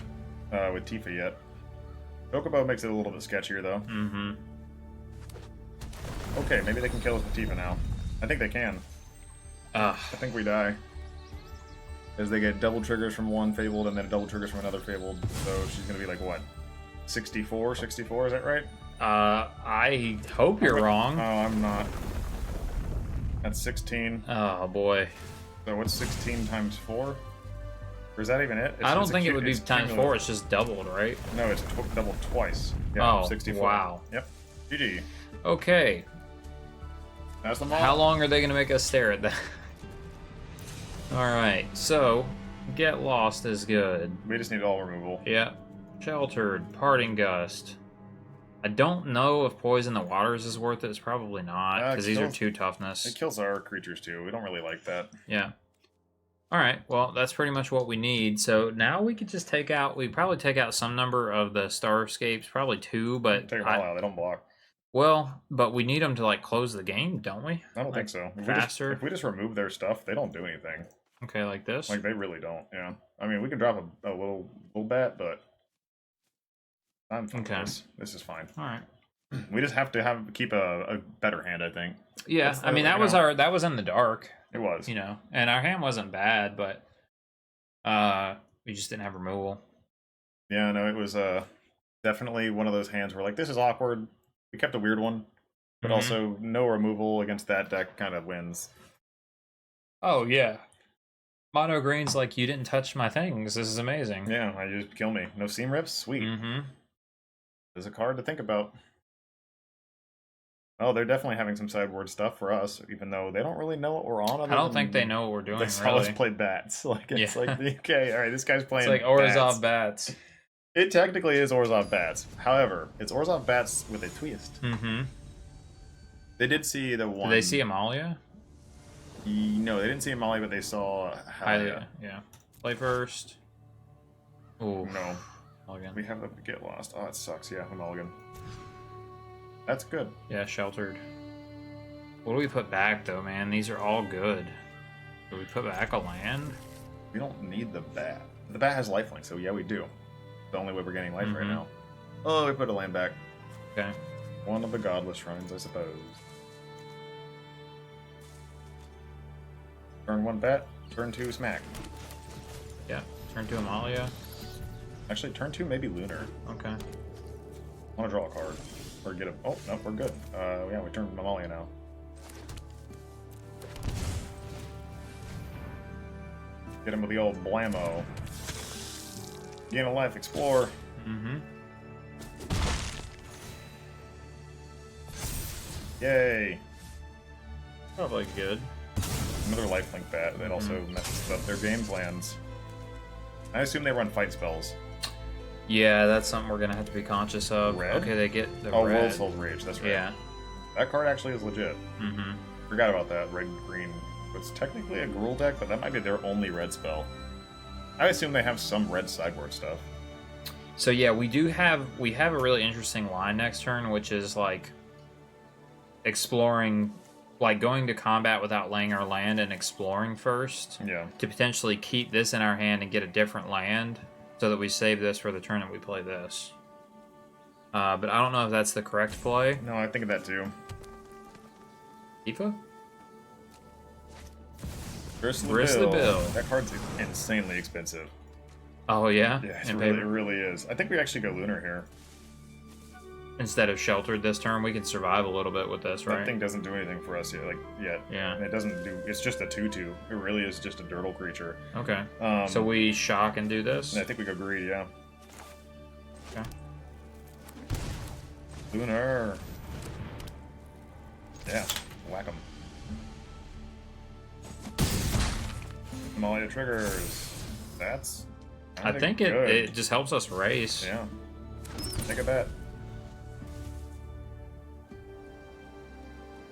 Speaker 2: with Tifa yet. Chocobo makes it a little bit sketchier, though.
Speaker 1: Mm-hmm.
Speaker 2: Okay, maybe they can kill us with Tifa now. I think they can. I think we die. As they get double triggers from one Fabled and then double triggers from another Fabled. So she's going to be like, what? 64? 64, is that right?
Speaker 1: I hope you're wrong.
Speaker 2: Oh, I'm not. That's 16.
Speaker 1: Oh, boy.
Speaker 2: So what's 16 times 4? Or is that even it?
Speaker 1: I don't think it would be times 4. It's just doubled, right?
Speaker 2: No, it's doubled twice. Yeah,
Speaker 1: oh,
Speaker 2: 64.
Speaker 1: Wow.
Speaker 2: Yep. GG.
Speaker 1: Okay.
Speaker 2: That's the model.
Speaker 1: How long are they going to make us stare at that? Alright, so Get Lost is good.
Speaker 2: We just need all removal.
Speaker 1: Yeah. Sheltered, Parting Gust. I don't know if Poison the Waters is worth it. It's probably not, because these are 2 toughness.
Speaker 2: It kills our creatures too. We don't really like that.
Speaker 1: Yeah. Alright, well, that's pretty much what we need. So now we could just take out, we probably take out some number of the Starscapes, probably 2, but...
Speaker 2: Take them all out, they don't block.
Speaker 1: Well, but we need them to, like, close the game, don't we?
Speaker 2: I don't think so.
Speaker 1: Faster?
Speaker 2: If we just remove their stuff, they don't do anything.
Speaker 1: Okay, like this?
Speaker 2: Like, they really don't, yeah. I mean, we can drop a little bat, but... I'm fine with this. This is fine.
Speaker 1: Alright.
Speaker 2: We just have to keep a better hand, I think.
Speaker 1: Yeah, I mean, that was in the dark.
Speaker 2: It was.
Speaker 1: You know, and our hand wasn't bad, but we just didn't have removal.
Speaker 2: Yeah, no, it was definitely one of those hands where, like, this is awkward. We kept a weird one, but also no removal against that deck kind of wins. Oh, yeah.
Speaker 1: Mono Green's like, you didn't touch my things. This is amazing.
Speaker 2: Yeah, you just kill me. No seam rips? Sweet. There's a card to think about. Oh, they're definitely having some sideboard stuff for us, even though they don't really know what we're on.
Speaker 1: I don't think they know what we're doing,
Speaker 2: They saw us play bats. Like, it's like, okay, all right, this guy's playing
Speaker 1: It's like Orzhov bats.
Speaker 2: It technically is Orzhov bats. However, it's Orzhov bats with a twist. They did see the one...
Speaker 1: Did they see Amalia?
Speaker 2: No, they didn't see Amalia, but they saw Hylia.
Speaker 1: Yeah. Play first. Oh
Speaker 2: no.
Speaker 1: Mulligan.
Speaker 2: We have to get lost. Oh, it sucks. Yeah, Mulligan. That's good.
Speaker 1: Yeah, sheltered. What do we put back, though, man? These are all good. Do we put back a land?
Speaker 2: We don't need the bat. The bat has lifelink, so yeah, we do. The only way we're getting life right now. Oh, we put a land back.
Speaker 1: Okay.
Speaker 2: One of the godless shrines, I suppose. Turn 1 bat, turn 2 smack.
Speaker 1: Yeah, turn 2 Amalia.
Speaker 2: Actually, turn 2 maybe Lunar.
Speaker 1: Okay.
Speaker 2: I want to draw a card. Or get a... Oh, no, we're good. Yeah, we turn Amalia now. Get him with the old blammo. Gain of life, explore. Yay.
Speaker 1: Probably good.
Speaker 2: Another lifelink bat that also messes up their game plans. I assume they run fight spells.
Speaker 1: Yeah, that's something we're gonna have to be conscious of.
Speaker 2: Red?
Speaker 1: Okay, they get the
Speaker 2: red.
Speaker 1: red.
Speaker 2: World's Soul's Rage, that's right.
Speaker 1: Yeah.
Speaker 2: That card actually is legit. Forgot about that. Red, green. It's technically a Gruul deck, but that might be their only red spell. I assume they have some red sideboard stuff.
Speaker 1: So yeah, we have a really interesting line next turn, which is like exploring, like going to combat without laying our land and exploring first.
Speaker 2: Yeah.
Speaker 1: To potentially keep this in our hand and get a different land, so that we save this for the turn that we play this. But I don't know if that's the correct play.
Speaker 2: No, I think of that too.
Speaker 1: Tifa?
Speaker 2: Risk
Speaker 1: the Bill.
Speaker 2: That card's insanely expensive.
Speaker 1: Oh yeah?
Speaker 2: Yeah, it really is. I think we actually go Lunar here.
Speaker 1: Instead of sheltered this turn, we can survive a little bit with this, right?
Speaker 2: That thing doesn't do anything for us yet.
Speaker 1: Yeah.
Speaker 2: And it doesn't do... It's just a 2/2. It really is just a dirtle creature.
Speaker 1: Okay. So we shock and do this?
Speaker 2: And I think we go greed, yeah.
Speaker 1: Okay.
Speaker 2: Lunar. Yeah. Whack 'em. Amalia triggers. That's...
Speaker 1: I think it just helps us race.
Speaker 2: Yeah. Take a bet.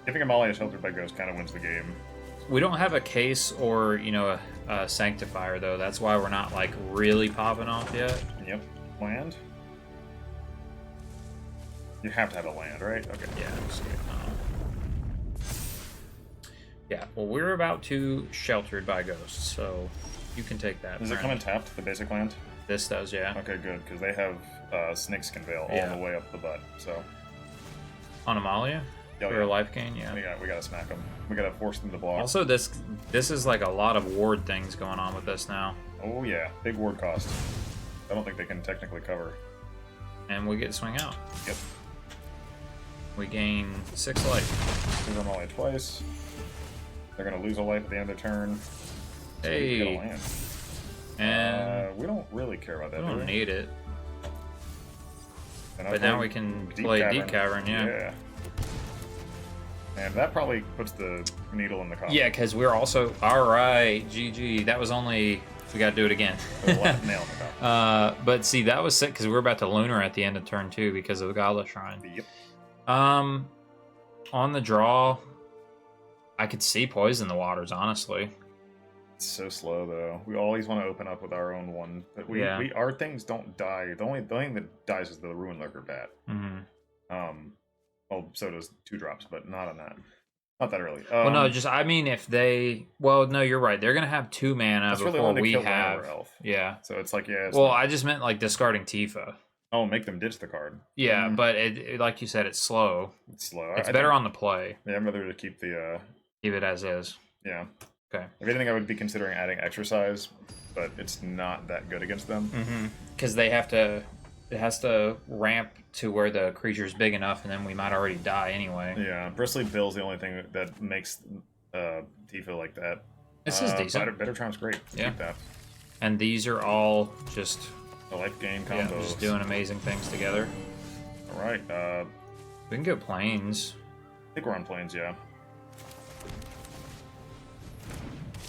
Speaker 2: Giving Amalia sheltered by Ghost kind of wins the game.
Speaker 1: We don't have a case or, you know, a sanctifier, though. That's why we're not, like, really popping off yet.
Speaker 2: Yep. Land? You have to have a land, right? Okay.
Speaker 1: Yeah. Yeah, well, we're about to sheltered by ghosts, so You can take that.
Speaker 2: Does it come in tapped, the basic land?
Speaker 1: This does, yeah.
Speaker 2: Okay, good, because they have Snakeskin Veil all the way up the butt, so...
Speaker 1: On Amalia? For a life gain, yeah.
Speaker 2: We gotta smack them. We gotta force them to block.
Speaker 1: Also, this is like a lot of ward things going on with this now.
Speaker 2: Oh yeah, big ward cost. I don't think they can technically cover.
Speaker 1: And we get to swing out.
Speaker 2: Yep.
Speaker 1: We gain 6 life.
Speaker 2: Lose Amalia twice. They're gonna lose a life at the end of their turn. So
Speaker 1: Hey.
Speaker 2: we get a land.
Speaker 1: And
Speaker 2: we don't really care about that.
Speaker 1: we don't
Speaker 2: do we?
Speaker 1: need it.
Speaker 2: And
Speaker 1: But now we can play Deep Cavern, yeah.
Speaker 2: And that probably puts the needle in the coffin.
Speaker 1: Yeah, because we're also... Alright, GG. That was only... We gotta do it again.
Speaker 2: Nail in the coffin.
Speaker 1: But see, that was sick because we were about to Lunar at the end of turn 2 because of the Goblet Shrine.
Speaker 2: Yep.
Speaker 1: On the draw, I could see Poison the Waters, honestly.
Speaker 2: It's so slow though. We always want to open up with our own one, but our things don't die. The only thing that dies is the Ruin Lurker bat. Well, so does 2-drops, but not on that. Not that early.
Speaker 1: Well, no, just I mean, if they, well, no, you're right. They're gonna have 2 mana before we have.
Speaker 2: Elf.
Speaker 1: Yeah.
Speaker 2: So it's like
Speaker 1: Well, I just meant like discarding Tifa.
Speaker 2: Oh, make them ditch the card.
Speaker 1: Yeah, but it, like you said, it's slow.
Speaker 2: It's slow.
Speaker 1: It's better on the play.
Speaker 2: Yeah, I'd rather to keep the.
Speaker 1: Keep it as is.
Speaker 2: Yeah.
Speaker 1: Okay.
Speaker 2: If anything, I would be considering adding exercise, but it's not that good against them.
Speaker 1: Because they have to. It has to ramp to where the creature's big enough, and then we might already die anyway.
Speaker 2: Yeah, Bristly Bill's the only thing that makes Tifa like that.
Speaker 1: This is decent.
Speaker 2: Better Charm's great.
Speaker 1: Yeah.
Speaker 2: Keep that.
Speaker 1: And these are all just
Speaker 2: The life gain combos.
Speaker 1: yeah, just doing amazing things together.
Speaker 2: All right.
Speaker 1: We can go planes.
Speaker 2: I think we're on planes, yeah.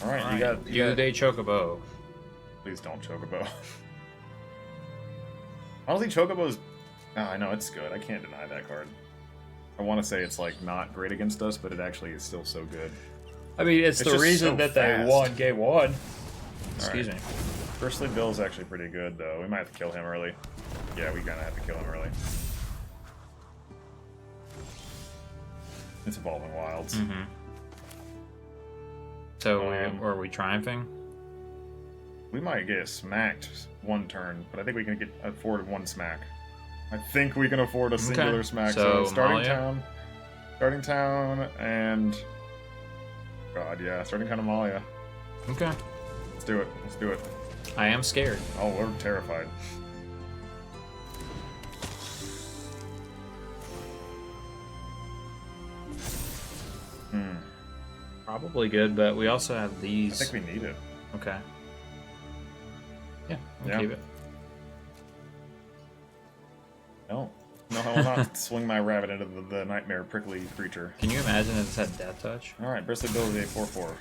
Speaker 2: All right,
Speaker 1: All
Speaker 2: you
Speaker 1: right.
Speaker 2: got.
Speaker 1: Day Chocobo.
Speaker 2: Please don't Chocobo. Honestly, Chocobo's. Oh, I know it's good. I can't deny that card. I want to say it's like not great against us, but it actually is still so good.
Speaker 1: I mean, it's the
Speaker 2: just
Speaker 1: reason
Speaker 2: so
Speaker 1: that
Speaker 2: fast.
Speaker 1: they won game 1. Excuse me.
Speaker 2: Bristly Bill's actually pretty good, though. We might have to kill him early. Yeah, we gotta have to kill him early. It's Evolving Wilds.
Speaker 1: So, are we triumphing?
Speaker 2: We might get smacked one turn, but I think we can afford 1 smack. I think we can afford a singular smack. So starting town, and God, yeah, starting town Amalia.
Speaker 1: Okay.
Speaker 2: Let's do it. Let's do it.
Speaker 1: I am scared.
Speaker 2: Oh, we're terrified.
Speaker 1: Probably good, but we also have these.
Speaker 2: I think we need it.
Speaker 1: Okay. Yeah, we'll keep it.
Speaker 2: No, I will not swing my rabbit into the nightmare prickly creature.
Speaker 1: Can you imagine if this had Death Touch?
Speaker 2: All right, Bristly Bill is a 4/4.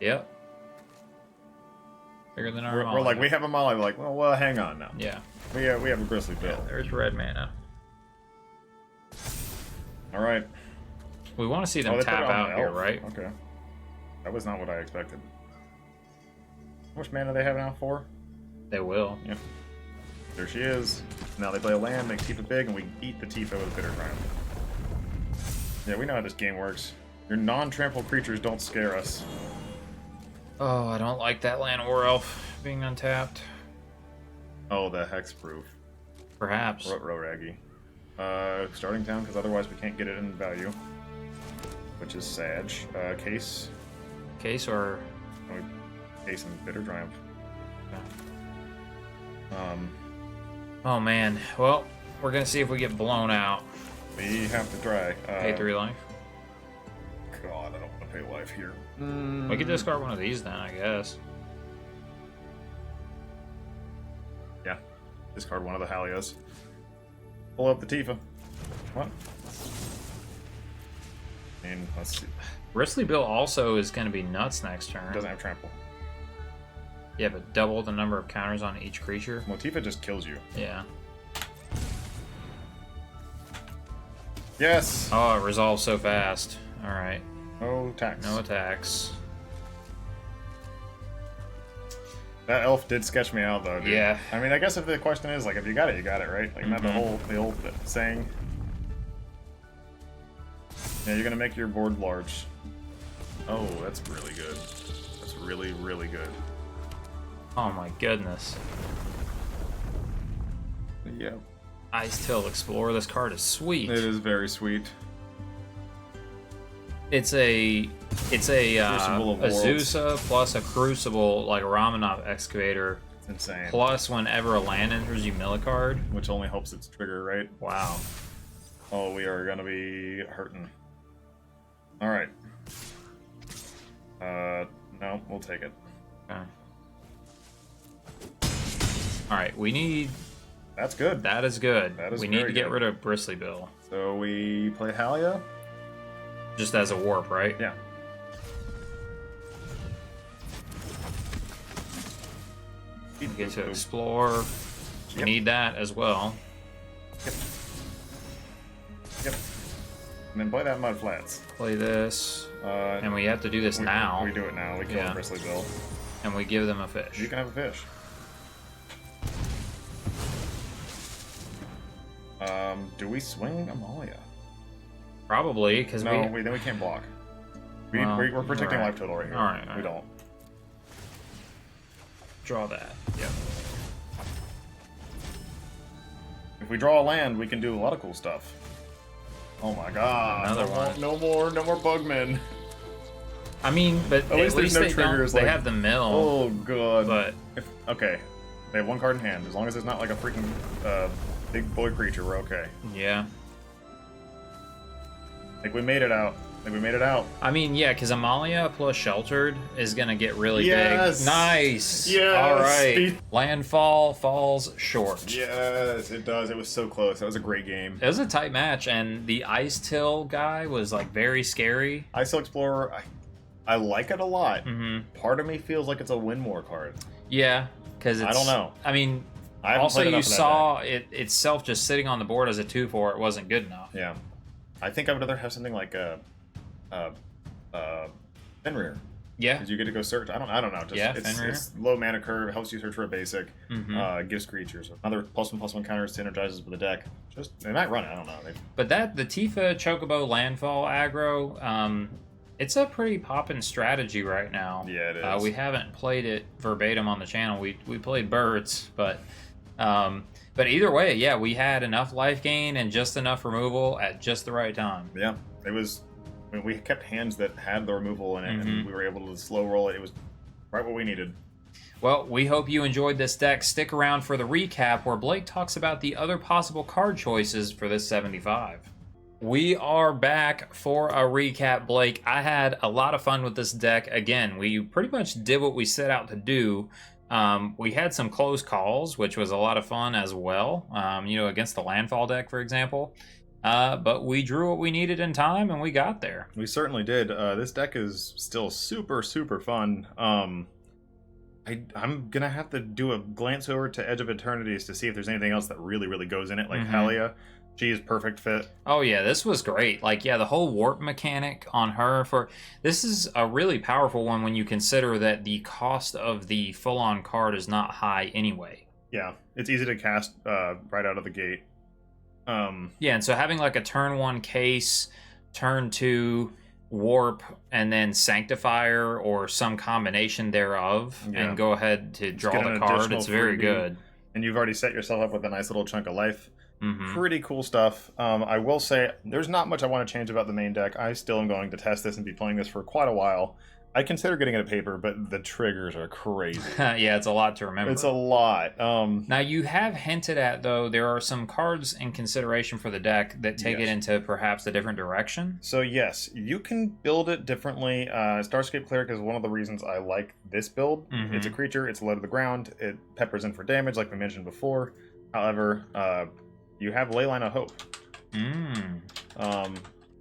Speaker 1: Yep. Bigger than our
Speaker 2: We're like, we have a Molly. Like, well, hang on now.
Speaker 1: Yeah.
Speaker 2: We have a Bristly Bill.
Speaker 1: Yeah, there's red mana.
Speaker 2: All right.
Speaker 1: We want to see them
Speaker 2: they
Speaker 1: tap
Speaker 2: put it on
Speaker 1: out
Speaker 2: the
Speaker 1: here,
Speaker 2: elf.
Speaker 1: right?
Speaker 2: Okay. That was not what I expected. How much mana they have now? 4?
Speaker 1: They will.
Speaker 2: Yep. There she is. Now they play a land, make Tifa big, and we eat the Tifa with a Bitter Triumph. Yeah, we know how this game works. Your non-trample creatures don't scare us.
Speaker 1: Oh, I don't like that land or elf being untapped.
Speaker 2: Oh, the Hexproof.
Speaker 1: Perhaps.
Speaker 2: Roragi. Starting town, because otherwise we can't get it in value. Which is Sag. Case.
Speaker 1: Case or...
Speaker 2: Case and Bitter Triumph.
Speaker 1: Okay. Oh man. Well, we're gonna see if we get blown out.
Speaker 2: We have to try.
Speaker 1: Pay 3 life.
Speaker 2: God, I don't want to pay life here.
Speaker 1: We could discard one of these then, I guess.
Speaker 2: Yeah. Discard one of the Halias. Pull up the Tifa. What? And let's see.
Speaker 1: Bristly Bill also is going to be nuts next turn.
Speaker 2: Doesn't have trample.
Speaker 1: Yeah, but double the number of counters on each creature.
Speaker 2: Well, Tifa just kills you.
Speaker 1: Yeah.
Speaker 2: Yes!
Speaker 1: Oh, it resolves so fast. Alright.
Speaker 2: No attacks.
Speaker 1: No attacks.
Speaker 2: That elf did sketch me out, though, dude.
Speaker 1: Yeah.
Speaker 2: I mean, I guess if the question is, like, if you got it, right? Like, not the old saying. Yeah, you're gonna make your board large. Oh, that's really good. That's really, really good.
Speaker 1: Oh my goodness.
Speaker 2: Yeah.
Speaker 1: Ice Till Explorer. This card is sweet.
Speaker 2: It is very sweet.
Speaker 1: It's a
Speaker 2: Crucible of Worlds.
Speaker 1: Azusa plus a Crucible, like a Ramanov Excavator.
Speaker 2: It's insane.
Speaker 1: Plus, whenever a land enters, you mill a card.
Speaker 2: Which only helps its trigger, right?
Speaker 1: Wow.
Speaker 2: Oh, we are gonna be hurting. Alright. No, we'll take it.
Speaker 1: Okay. Alright, we need...
Speaker 2: That's good.
Speaker 1: That is good.
Speaker 2: That is
Speaker 1: we need to
Speaker 2: very
Speaker 1: get
Speaker 2: good.
Speaker 1: rid of Bristly Bill.
Speaker 2: So we play Halia?
Speaker 1: Just as a warp, right?
Speaker 2: Yeah.
Speaker 1: We get to explore. We need that as well.
Speaker 2: Yep. Yep. And then play that Mud Flats.
Speaker 1: Play this. And we have to do this now.
Speaker 2: We do it now. We kill Bristly Bill.
Speaker 1: And we give them a fish.
Speaker 2: You can have a fish. Do we swing Amalia?
Speaker 1: Probably, because
Speaker 2: then we can't block. We're protecting life total right here.
Speaker 1: All right.
Speaker 2: We don't.
Speaker 1: Draw that. Yep.
Speaker 2: If we draw a land, we can do a lot of cool stuff. Oh my god.
Speaker 1: Another one.
Speaker 2: No more Bugmen.
Speaker 1: I mean, but at least
Speaker 2: there's no triggers.
Speaker 1: They have the mill.
Speaker 2: Oh god.
Speaker 1: But
Speaker 2: okay, they have one card in hand. As long as it's not like a freaking big boy creature, we're okay.
Speaker 1: Yeah.
Speaker 2: Like we made it out.
Speaker 1: I mean, yeah, because Amalia plus Sheltered is gonna get really
Speaker 2: Yes!
Speaker 1: big. Nice.
Speaker 2: Yes!
Speaker 1: All right. Landfall falls short.
Speaker 2: Yes, it does. It was so close. That was a great game.
Speaker 1: It was a tight match, and the Ice Till guy was like very scary.
Speaker 2: Ice Explorer, I like it a lot.
Speaker 1: Mm-hmm.
Speaker 2: Part of me feels like it's a win more card.
Speaker 1: Yeah, because
Speaker 2: I don't know.
Speaker 1: I mean, also you saw it itself just sitting on the board as a 2/4. It wasn't good enough.
Speaker 2: Yeah, I think I would rather have something like Fenrir.
Speaker 1: Yeah,
Speaker 2: because you get to go search. I don't know. Just,
Speaker 1: Fenrir.
Speaker 2: It's low mana curve. Helps you search for a basic.
Speaker 1: Mm-hmm.
Speaker 2: Gives creatures another +1/+1 counters to energizes with the deck. Just they might run it. I don't know.
Speaker 1: But the Tifa Chocobo Landfall aggro, it's a pretty poppin' strategy right now.
Speaker 2: Yeah, it is.
Speaker 1: We haven't played it verbatim on the channel. We played Birds, but either way, yeah, we had enough life gain and just enough removal at just the right time.
Speaker 2: Yeah, it was. I mean, we kept hands that had the removal in it, and we were able to slow roll it. It was right what we needed.
Speaker 1: Well, we hope you enjoyed this deck. Stick around for the recap where Blake talks about the other possible card choices for this 75. We are back for a recap, Blake. I had a lot of fun with this deck. Again, we pretty much did what we set out to do. We had some close calls, which was a lot of fun as well, against the Landfall deck, for example. But we drew what we needed in time, and we got there.
Speaker 2: We certainly did. This deck is still super, super fun. I'm going to have to do a glance over to Edge of Eternities to see if there's anything else that really, really goes in it, like Halia. She is perfect fit.
Speaker 1: Oh yeah, this was great. Like, yeah, the whole warp mechanic on her this is a really powerful one when you consider that the cost of the full-on card is not high anyway.
Speaker 2: Yeah, it's easy to cast right out of the gate.
Speaker 1: Yeah, and so having like a turn 1 case, turn 2 warp, and then sanctifier or some combination thereof, and go ahead to draw the card, it's very good.
Speaker 2: And you've already set yourself up with a nice little chunk of life. Pretty cool stuff. I will say there's not much I want to change about the main deck. I still am going to test this and be playing this for quite a while. I consider getting it a paper, but the triggers are crazy.
Speaker 1: Yeah, it's a lot to remember.
Speaker 2: It's a lot.
Speaker 1: Now, you have hinted at, though, there are some cards in consideration for the deck that take it into perhaps a different direction.
Speaker 2: So, yes, you can build it differently. Starscape Cleric is one of the reasons I like this build. It's a creature, it's low to the ground, it peppers in for damage, like we mentioned before. However, you have Leyline of Hope.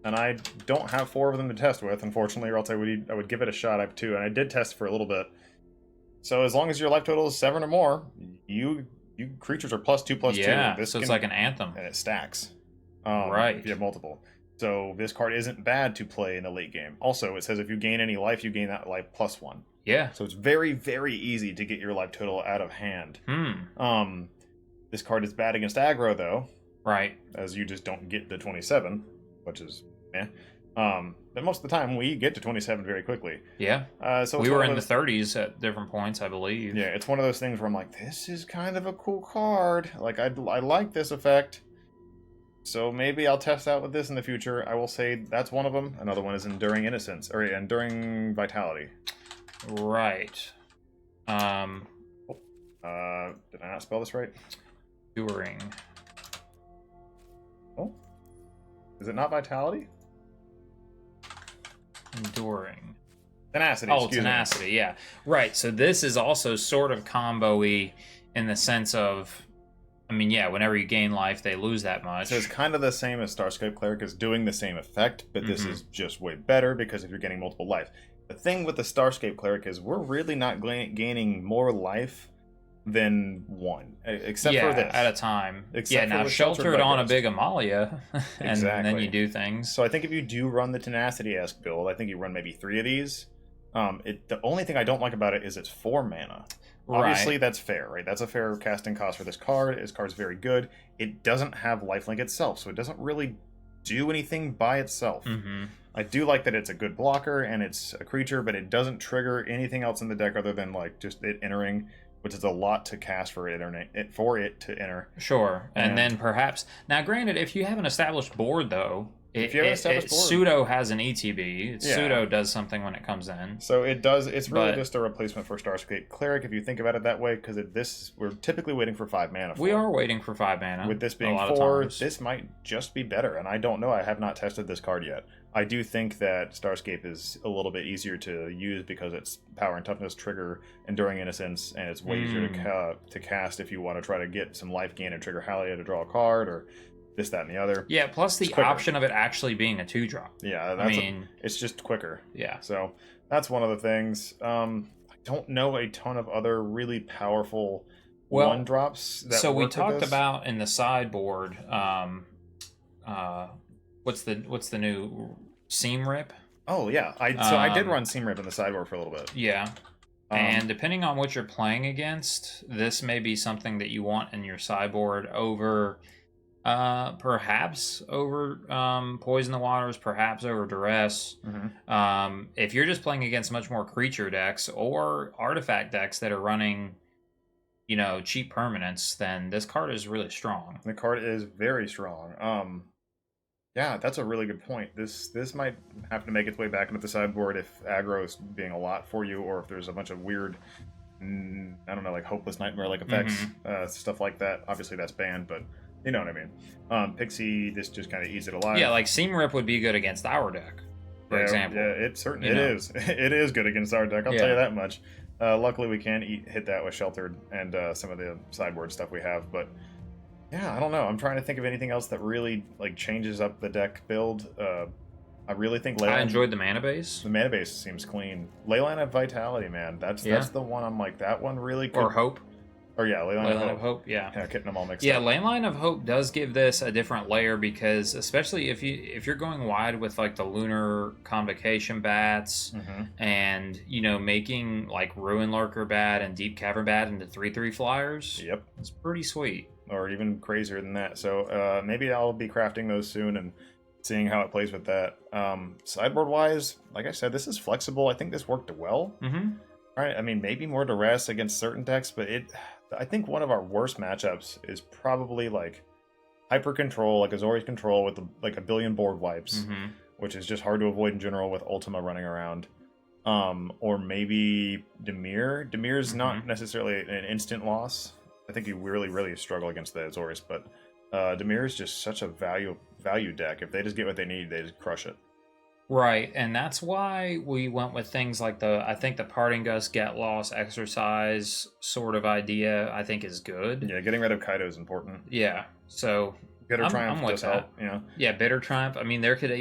Speaker 2: And I don't have 4 of them to test with, unfortunately, or else I would give it a shot. I have 2, and I did test for a little bit. So as long as your life total is 7 or more, you creatures are +2/+2.
Speaker 1: Yeah, so it's like an Anthem.
Speaker 2: And it stacks.
Speaker 1: Right.
Speaker 2: If you have multiple. So this card isn't bad to play in the late game. Also, it says if you gain any life, you gain that life +1.
Speaker 1: Yeah.
Speaker 2: So it's very, very easy to get your life total out of hand. This card is bad against aggro, though.
Speaker 1: Right.
Speaker 2: As you just don't get the 27, which is But most of the time we get to 27 very quickly.
Speaker 1: Yeah.
Speaker 2: So
Speaker 1: we
Speaker 2: it's
Speaker 1: were
Speaker 2: one
Speaker 1: in
Speaker 2: of
Speaker 1: the
Speaker 2: those,
Speaker 1: 30s at different points, I believe.
Speaker 2: yeah, it's one of those things where I'm like, this is kind of a cool card. Like I like this effect. So maybe I'll test out with this in the future. I will say that's one of them. Another one is Enduring Innocence, or Enduring Vitality.
Speaker 1: Right.
Speaker 2: Did I not spell this right?
Speaker 1: Enduring.
Speaker 2: Oh, is it not Vitality?
Speaker 1: Enduring.
Speaker 2: Tenacity.
Speaker 1: Oh,
Speaker 2: excuse
Speaker 1: Tenacity, yeah. Right, so this is also sort of combo-y in the sense of, I mean, yeah, whenever you gain life, they lose that much.
Speaker 2: So it's kind of the same as Starscape Cleric is doing the same effect, but this is just way better because if you're getting multiple life. The thing with the Starscape Cleric is we're really not gaining more life than one, except for this.
Speaker 1: At a time.
Speaker 2: Except
Speaker 1: now
Speaker 2: for
Speaker 1: sheltered on a big Amalia, and
Speaker 2: Exactly.
Speaker 1: then you do things.
Speaker 2: So I think if you do run the Tenacity-esque build, I think you run maybe 3 of these. The only thing I don't like about it is it's 4 mana. Obviously, that's fair, right? That's a fair casting cost for this card. This card's very good. It doesn't have lifelink itself, so it doesn't really do anything by itself. I do like that it's a good blocker and it's a creature, but it doesn't trigger anything else in the deck other than like just it entering, which is a lot to cast for it to enter.
Speaker 1: Sure, and then perhaps now, granted, if you have an established board though.
Speaker 2: If you have an established board.
Speaker 1: Pseudo has an ETB.
Speaker 2: Yeah.
Speaker 1: Pseudo does something when it comes in.
Speaker 2: So it does. It's really just a replacement for Starscape Cleric if you think about it that way, because we're typically waiting for 5 mana.
Speaker 1: We are waiting for 5 mana.
Speaker 2: With this being 4, this might just be better, and I don't know. I have not tested this card yet. I do think that Starscape is a little bit easier to use because its power and toughness trigger Enduring Innocence, and it's way easier to cast if you want to try to get some life gain and trigger Halia to draw a card or this, that, and the other.
Speaker 1: Yeah, plus the option of it actually being a 2-drop.
Speaker 2: Yeah, it's just quicker.
Speaker 1: Yeah.
Speaker 2: So that's one of the things. I don't know a ton of other really powerful 1-drops.
Speaker 1: So we talked about in the sideboard. What's the new Seam Rip?
Speaker 2: Oh yeah, I did run Seam Rip in the sideboard for a little bit.
Speaker 1: Yeah. And depending on what you're playing against, this may be something that you want in your sideboard over. Perhaps over Poison the Waters, perhaps over Duress. If you're just playing against much more creature decks or artifact decks that are running, cheap permanents, then this card is really strong.
Speaker 2: The card is very strong. Yeah, that's a really good point. This might have to make its way back into the sideboard if aggro is being a lot for you, or if there's a bunch of weird, I don't know, like Hopeless Nightmare-like effects, stuff like that. Obviously, that's banned, but you know what I mean. Pixie, this just kind of eats it alive.
Speaker 1: Yeah, like Seam Rip would be good against our deck, for example.
Speaker 2: Yeah, it certainly is. It is good against our deck, I'll tell you that much. Luckily, we can hit that with Sheltered and some of the sideboard stuff we have, but yeah, I don't know. I'm trying to think of anything else that really changes up the deck build. I really think Leyline...
Speaker 1: I enjoyed the mana base.
Speaker 2: The mana base seems clean. Leyline of Vitality, man. That's the one I'm like, that one really could...
Speaker 1: Or Hope.
Speaker 2: Or
Speaker 1: Leyline of Hope, yeah.
Speaker 2: Yeah, getting them all mixed up.
Speaker 1: Yeah, Leyline of Hope does give this a different layer because, especially if you're going wide with the Lunar Convocation bats and making Ruin Lurker bat and Deep Cavern bat into 3/3 flyers.
Speaker 2: Yep,
Speaker 1: it's pretty sweet.
Speaker 2: Or even crazier than that. So maybe I'll be crafting those soon and seeing how it plays with that. Sideboard wise, like I said, this is flexible. I think this worked well. All right, I mean maybe more duress against certain decks, but I think one of our worst matchups is probably Hyper Control, Azorious Control with a billion board wipes, which is just hard to avoid in general with Ultima running around. Or maybe Dimir. Dimir is not necessarily an instant loss. I think you really, really struggle against the Azorius, but Dimir is just such a value deck. If they just get what they need, they just crush it.
Speaker 1: Right, and that's why we went with things like I think the Parting Gust, Get Lost, Exercise sort of idea, I think is good.
Speaker 2: Yeah, getting rid of Kaido is important.
Speaker 1: Yeah, so
Speaker 2: Bitter Triumph does help,
Speaker 1: Yeah, Bitter Triumph. I mean, there could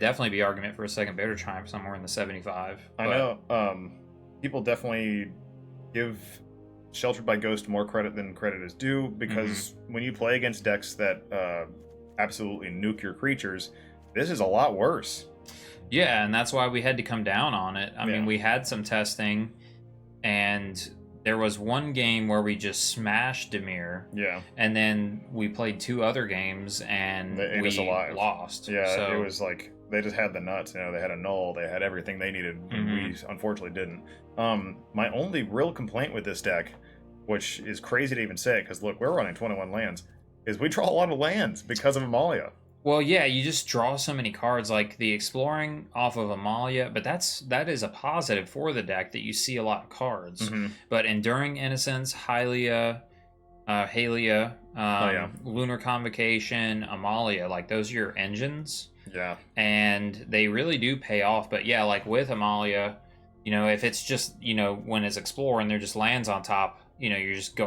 Speaker 1: definitely be argument for a second Bitter Triumph somewhere in the 75.
Speaker 2: I know people definitely give Sheltered by Ghost more credit than credit is due, because when you play against decks that absolutely nuke your creatures, this is a lot worse.
Speaker 1: Yeah, and that's why we had to come down on it. I mean, we had some testing, and there was one game where we just smashed Dimir. Yeah. And then we played 2 other games, and we lost.
Speaker 2: Yeah, so it was they just had the nuts. You know, they had a null, they had everything they needed, and we unfortunately didn't. My only real complaint with this deck, which is crazy to even say, because look, we're running 21 lands, is we draw a lot of lands because of Amalia.
Speaker 1: Well, yeah, you just draw so many cards, like the exploring off of Amalia, but that is a positive for the deck that you see a lot of cards. But Enduring Innocence, Hylia, Lunar Convocation, Amalia, like those are your engines.
Speaker 2: Yeah.
Speaker 1: And they really do pay off. But yeah, like with Amalia, you know, if it's just, you know, when it's explore and there just lands on top, you know, you're just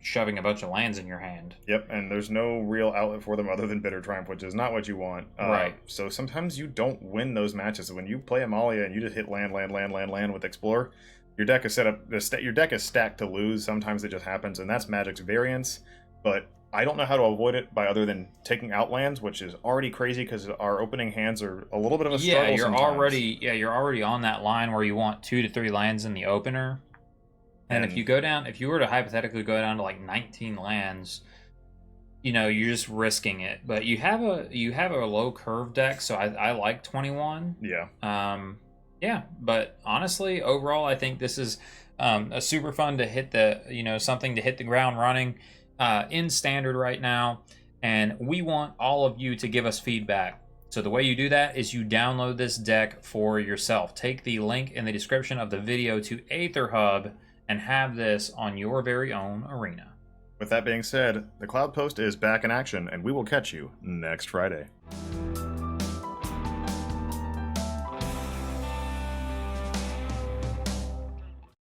Speaker 1: shoving a bunch of lands in your hand.
Speaker 2: Yep, and there's no real outlet for them other than Bitter Triumph, which is not what you want.
Speaker 1: Right.
Speaker 2: So sometimes you don't win those matches. When you play Amalia and you just hit land with Explore, your deck is set up. Your deck is stacked to lose. Sometimes it just happens, and that's Magic's variance. But I don't know how to avoid it by other than taking out lands, which is already crazy because our opening hands are a little bit of a struggle.
Speaker 1: Yeah,
Speaker 2: sometimes.
Speaker 1: you're already on that line where you want 2 to 3 lands in the opener. And if you were to hypothetically go down to like 19 lands, you know, you're just risking it. But you have a low curve deck, so I like 21.
Speaker 2: Yeah.
Speaker 1: Yeah, but honestly, overall, I think this is a super fun to hit something to hit the ground running in Standard right now. And we want all of you to give us feedback. So the way you do that is you download this deck for yourself. Take the link in the description of the video to AetherHub and have this on your very own arena.
Speaker 2: With that being said, the Cloudpost is back in action, and we will catch you next Friday.